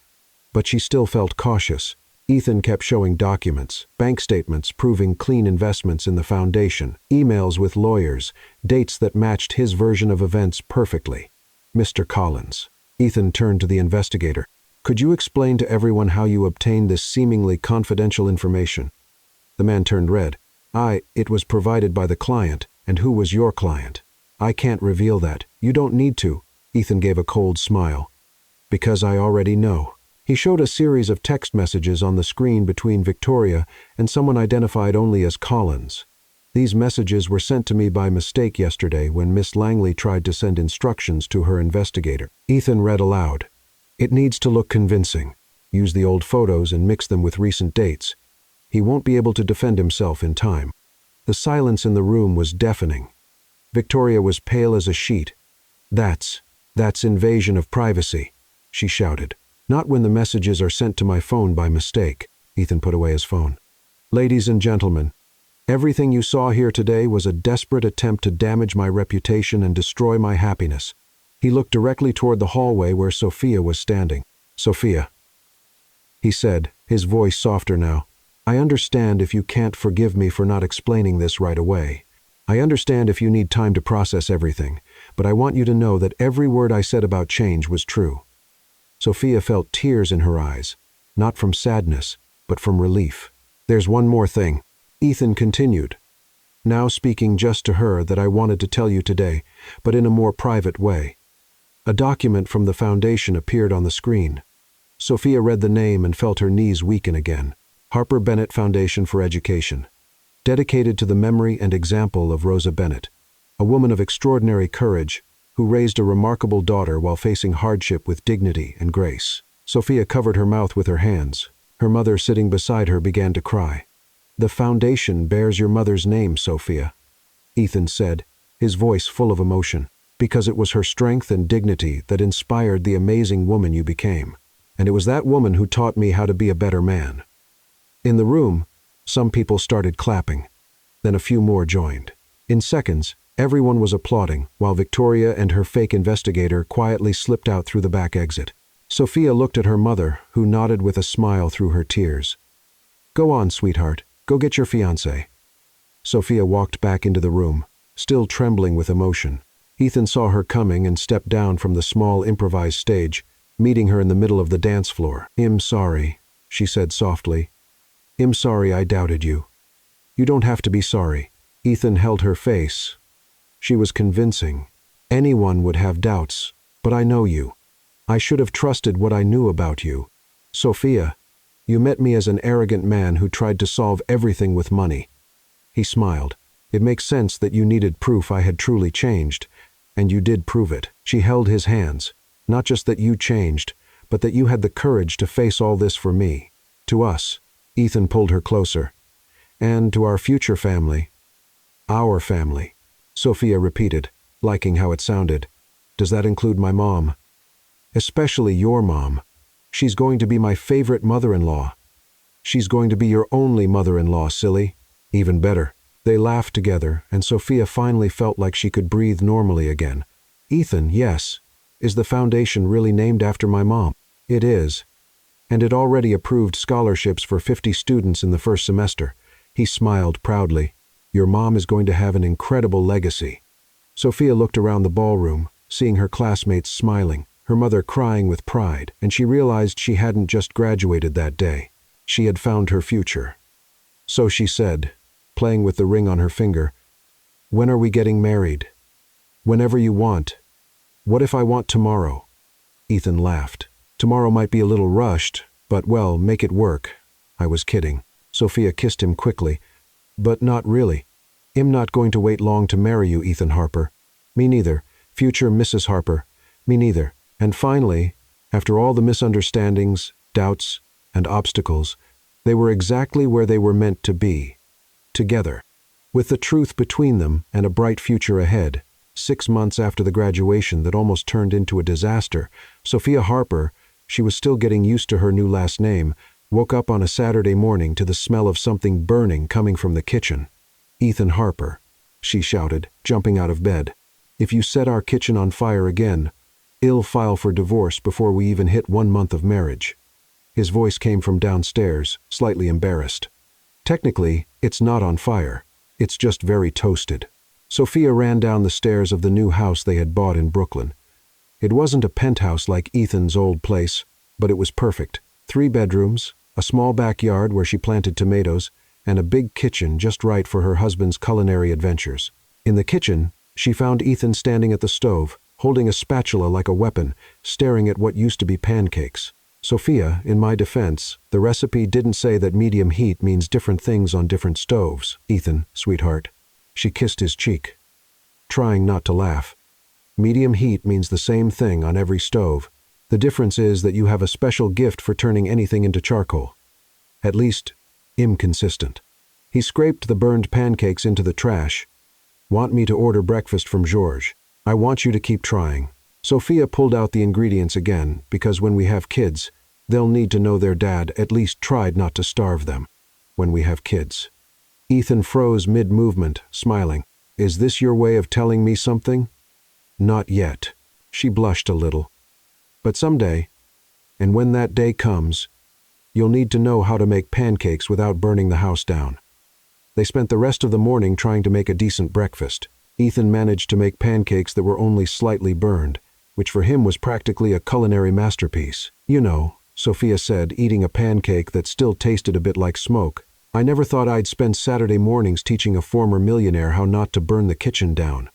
but she still felt cautious. Ethan kept showing documents, bank statements proving clean investments in the foundation, emails with lawyers, dates that matched his version of events perfectly. "Mr. Collins," Ethan turned to the investigator, "could you explain to everyone how you obtained this seemingly confidential information?" The man turned red. It was provided by the client, and who was your client?" "I can't reveal that." "You don't need to." Ethan gave a cold smile. "Because I already know." He showed a series of text messages on the screen between Victoria and someone identified only as Collins. "These messages were sent to me by mistake yesterday when Miss Langley tried to send instructions to her investigator." Ethan read aloud. "It needs to look convincing. Use the old photos and mix them with recent dates. He won't be able to defend himself in time." The silence in the room was deafening. Victoria was pale as a sheet. That's invasion of privacy," she shouted. "Not when the messages are sent to my phone by mistake." Ethan put away his phone. "Ladies and gentlemen, everything you saw here today was a desperate attempt to damage my reputation and destroy my happiness." He looked directly toward the hallway where Sophia was standing. "Sophia," he said, his voice softer now, "I understand if you can't forgive me for not explaining this right away. I understand if you need time to process everything, but I want you to know that every word I said about change was true." Sophia felt tears in her eyes, not from sadness, but from relief. "There's one more thing," Ethan continued, now speaking just to her, "that I wanted to tell you today, but in a more private way." A document from the foundation appeared on the screen. Sophia read the name and felt her knees weaken again. Harper Bennett Foundation for Education. Dedicated to the memory and example of Rosa Bennett, a woman of extraordinary courage who raised a remarkable daughter while facing hardship with dignity and grace. Sophia covered her mouth with her hands. Her mother sitting beside her began to cry. "The foundation bears your mother's name, Sophia," Ethan said, his voice full of emotion, "because it was her strength and dignity that inspired the amazing woman you became. And it was that woman who taught me how to be a better man." In the room, some people started clapping. Then a few more joined. In seconds, everyone was applauding, while Victoria and her fake investigator quietly slipped out through the back exit. Sophia looked at her mother, who nodded with a smile through her tears. "Go on, sweetheart. Go get your fiancé." Sophia walked back into the room, still trembling with emotion. Ethan saw her coming and stepped down from the small improvised stage, meeting her in the middle of the dance floor. "I'm sorry," she said softly. "I'm sorry I doubted you." "You don't have to be sorry." Ethan held her face. She was convincing. "Anyone would have doubts, but I know you. I should have trusted what I knew about you. Sophia, you met me as an arrogant man who tried to solve everything with money." He smiled. "It makes sense that you needed proof I had truly changed, and you did prove it." She held his hands. "Not just that you changed, but that you had the courage to face all this for me. To us." Ethan pulled her closer. "And to our future family." "Our family," Sophia repeated, liking how it sounded. "Does that include my mom?" "Especially your mom. She's going to be my favorite mother-in-law." "She's going to be your only mother-in-law, silly." "Even better." They laughed together, and Sophia finally felt like she could breathe normally again. "Ethan, yes. Is the foundation really named after my mom?" "It is. And it already approved scholarships for 50 students in the first semester." He smiled proudly. "Your mom is going to have an incredible legacy." Sophia looked around the ballroom, seeing her classmates smiling, her mother crying with pride, and she realized she hadn't just graduated that day. She had found her future. So she said, playing with the ring on her finger, "When are we getting married?" "Whenever you want." "What if I want tomorrow?" Ethan laughed. "Tomorrow might be a little rushed, but well, make it work." "I was kidding." Sophia kissed him quickly. "But not really. I'm not going to wait long to marry you, Ethan Harper." "Me neither. Future Mrs. Harper." "Me neither." And finally, after all the misunderstandings, doubts, and obstacles, they were exactly where they were meant to be. Together. With the truth between them and a bright future ahead. 6 months after the graduation that almost turned into a disaster, Sophia Harper, she was still getting used to her new last name, woke up on a Saturday morning to the smell of something burning coming from the kitchen. "Ethan Harper," she shouted, jumping out of bed. "If you set our kitchen on fire again, I'll file for divorce before we even hit 1 month of marriage." His voice came from downstairs, slightly embarrassed. "Technically, it's not on fire. It's just very toasted." Sophia ran down the stairs of the new house they had bought in Brooklyn. It wasn't a penthouse like Ethan's old place, but it was perfect. 3 bedrooms, a small backyard where she planted tomatoes, and a big kitchen just right for her husband's culinary adventures. In the kitchen, she found Ethan standing at the stove, holding a spatula like a weapon, staring at what used to be pancakes. "Sophia, in my defense, the recipe didn't say that medium heat means different things on different stoves. Ethan, sweetheart." She kissed his cheek, trying not to laugh. "Medium heat means the same thing on every stove. The difference is that you have a special gift for turning anything into charcoal. At least, inconsistent." He scraped the burned pancakes into the trash. "Want me to order breakfast from Georges? I want you to keep trying." Sophia pulled out the ingredients again, because when we have kids, they'll need to know their dad at least tried not to starve them. When we have kids. Ethan froze mid-movement, smiling. "Is this your way of telling me something?" "Not yet." She blushed a little. "But someday, and when that day comes, you'll need to know how to make pancakes without burning the house down." They spent the rest of the morning trying to make a decent breakfast. Ethan managed to make pancakes that were only slightly burned, which for him was practically a culinary masterpiece. "You know," Sophia said, eating a pancake that still tasted a bit like smoke, "I never thought I'd spend Saturday mornings teaching a former millionaire how not to burn the kitchen down."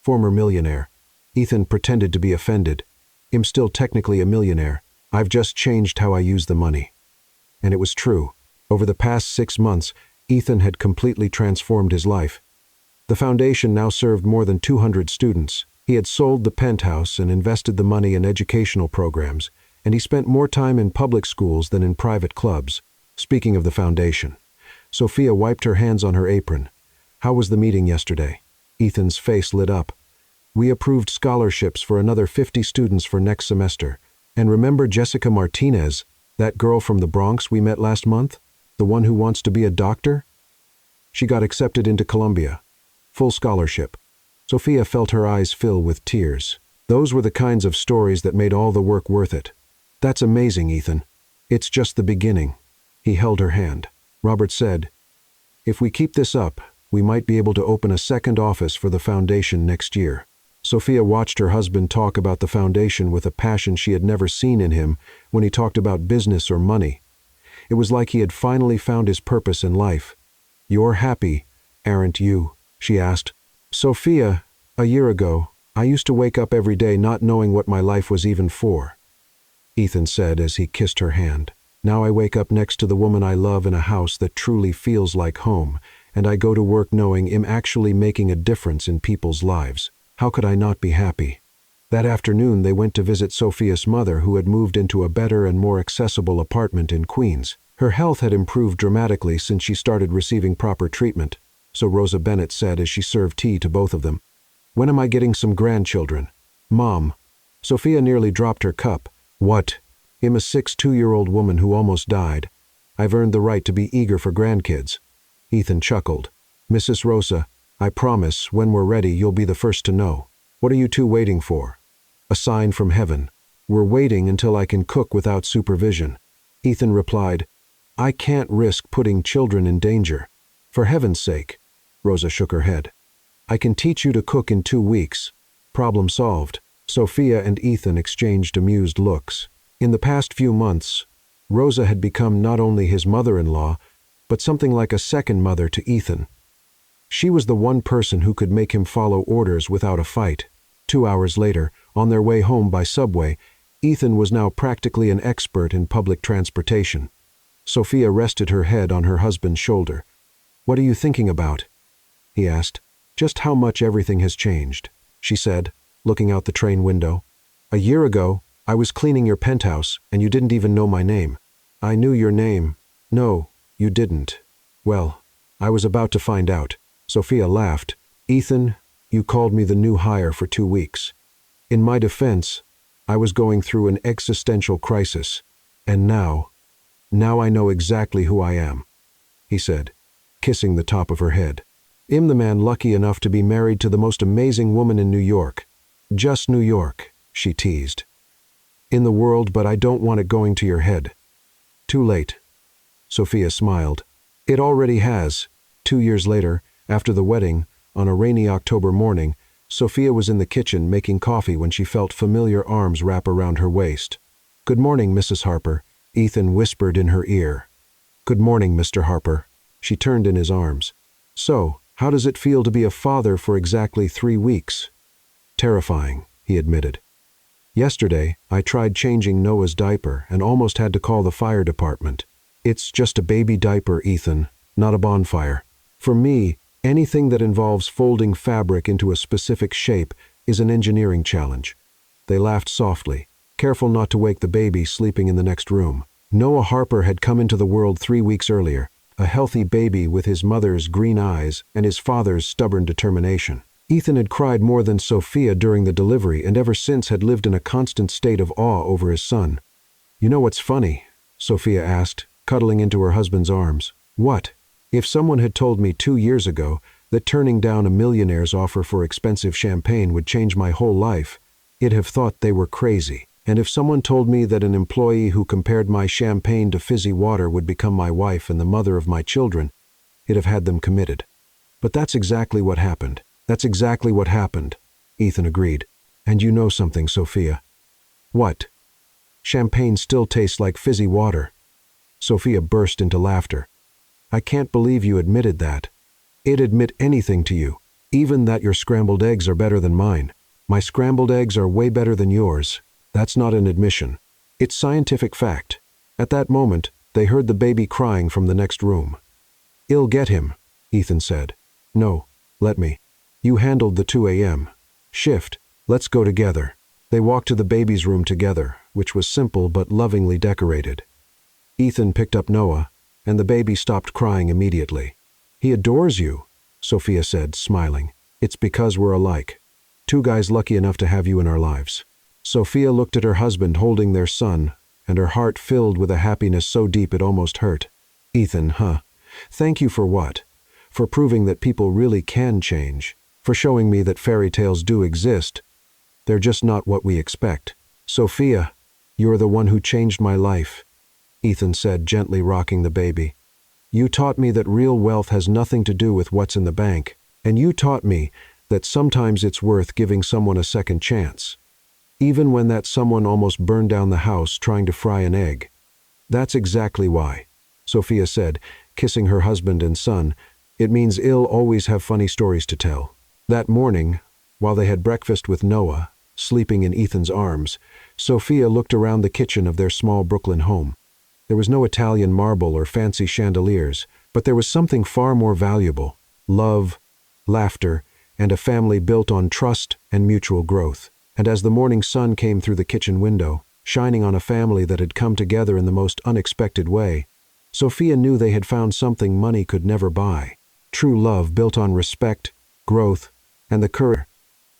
"Former millionaire." Ethan pretended to be offended. "I'm still technically a millionaire. I've just changed how I use the money." And it was true. Over the past 6 months, Ethan had completely transformed his life. The foundation now served more than 200 students. He had sold the penthouse and invested the money in educational programs, and he spent more time in public schools than in private clubs. Speaking of the foundation, Sophia wiped her hands on her apron. "How was the meeting yesterday?" Ethan's face lit up. "We approved scholarships for another 50 students for next semester. And remember Jessica Martinez, that girl from the Bronx we met last month? The one who wants to be a doctor? She got accepted into Columbia. Full scholarship." Sophia felt her eyes fill with tears. Those were the kinds of stories that made all the work worth it. "That's amazing, Ethan. It's just the beginning." He held her hand. Robert said, "If we keep this up, we might be able to open a second office for the foundation next year." Sophia watched her husband talk about the foundation with a passion she had never seen in him when he talked about business or money. It was like he had finally found his purpose in life. "You're happy, aren't you?" she asked. "Sophia, a year ago, I used to wake up every day not knowing what my life was even for," Ethan said as he kissed her hand. "Now I wake up next to the woman I love in a house that truly feels like home, and I go to work knowing I'm actually making a difference in people's lives. How could I not be happy?" That afternoon they went to visit Sophia's mother, who had moved into a better and more accessible apartment in Queens. Her health had improved dramatically since she started receiving proper treatment, so Rosa Bennett said as she served tea to both of them. "When am I getting some grandchildren?" "Mom." Sophia nearly dropped her cup. "What?" "I'm a 62-year-old woman who almost died. I've earned the right to be eager for grandkids." Ethan chuckled. "Mrs. Rosa, I promise, when we're ready, you'll be the first to know. What are you two waiting for?" "A sign from heaven. We're waiting until I can cook without supervision." Ethan replied, "I can't risk putting children in danger." "For heaven's sake." Rosa shook her head. "I can teach you to cook in 2 weeks. Problem solved." Sophia and Ethan exchanged amused looks. In the past few months, Rosa had become not only his mother-in-law, but something like a second mother to Ethan. She was the one person who could make him follow orders without a fight. 2 hours later, on their way home by subway, Ethan was now practically an expert in public transportation. Sophia rested her head on her husband's shoulder. "What are you thinking about?" he asked. "Just how much everything has changed," she said, looking out the train window. "A year ago, I was cleaning your penthouse, and you didn't even know my name." "I knew your name." "No, you didn't." "Well, I was about to find out." Sophia laughed. "Ethan, you called me the new hire for 2 weeks. In my defense, I was going through an existential crisis. And now I know exactly who I am," he said, kissing the top of her head. "I'm the man lucky enough to be married to the most amazing woman in New York. Just New York," she teased. "In the world, but I don't want it going to your head." "Too late." Sophia smiled. "It already has." 2 years later, after the wedding, on a rainy October morning, Sophia was in the kitchen making coffee when she felt familiar arms wrap around her waist. "Good morning, Mrs. Harper," Ethan whispered in her ear. "Good morning, Mr. Harper." She turned in his arms. "So, how does it feel to be a father for exactly 3 weeks?" "Terrifying," he admitted. "Yesterday, I tried changing Noah's diaper and almost had to call the fire department. It's just a baby diaper, Ethan, not a bonfire. For me, anything that involves folding fabric into a specific shape is an engineering challenge." They laughed softly, careful not to wake the baby sleeping in the next room. Noah Harper had come into the world 3 weeks earlier, a healthy baby with his mother's green eyes and his father's stubborn determination. Ethan had cried more than Sophia during the delivery and ever since had lived in a constant state of awe over his son. "You know what's funny?" Sophia asked, cuddling into her husband's arms. "What?" "If someone had told me 2 years ago that turning down a millionaire's offer for expensive champagne would change my whole life, I'd have thought they were crazy. And if someone told me that an employee who compared my champagne to fizzy water would become my wife and the mother of my children, I'd have had them committed. But that's exactly what happened. That's exactly what happened," Ethan agreed. "And you know something, Sophia." "What?" "Champagne still tastes like fizzy water." Sophia burst into laughter. "I can't believe you admitted that." "I'd admit anything to you, even that your scrambled eggs are better than mine." "My scrambled eggs are way better than yours." "That's not an admission." It's scientific fact. At that moment, they heard the baby crying from the next room. "I'll get him," Ethan said. "No, let me. You handled the 2 a.m. shift. Let's go together." They walked to the baby's room together, which was simple but lovingly decorated. Ethan picked up Noah, and the baby stopped crying immediately. "He adores you," Sophia said, smiling. "It's because we're alike. 2 guys lucky enough to have you in our lives." Sophia looked at her husband holding their son, and her heart filled with a happiness so deep it almost hurt. "Ethan, huh? Thank you for what? For proving that people really can change. For showing me that fairy tales do exist. They're just not what we expect. Sophia, you're the one who changed my life," Ethan said, gently rocking the baby. "You taught me that real wealth has nothing to do with what's in the bank, and you taught me that sometimes it's worth giving someone a second chance. Even when that someone almost burned down the house trying to fry an egg." "That's exactly why," Sophia said, kissing her husband and son. "It means I'll always have funny stories to tell." That morning, while they had breakfast with Noah, sleeping in Ethan's arms, Sophia looked around the kitchen of their small Brooklyn home. There was no Italian marble or fancy chandeliers, but there was something far more valuable: love, laughter, and a family built on trust and mutual growth. And as the morning sun came through the kitchen window, shining on a family that had come together in the most unexpected way, Sophia knew they had found something money could never buy: true love built on respect, growth, and the courage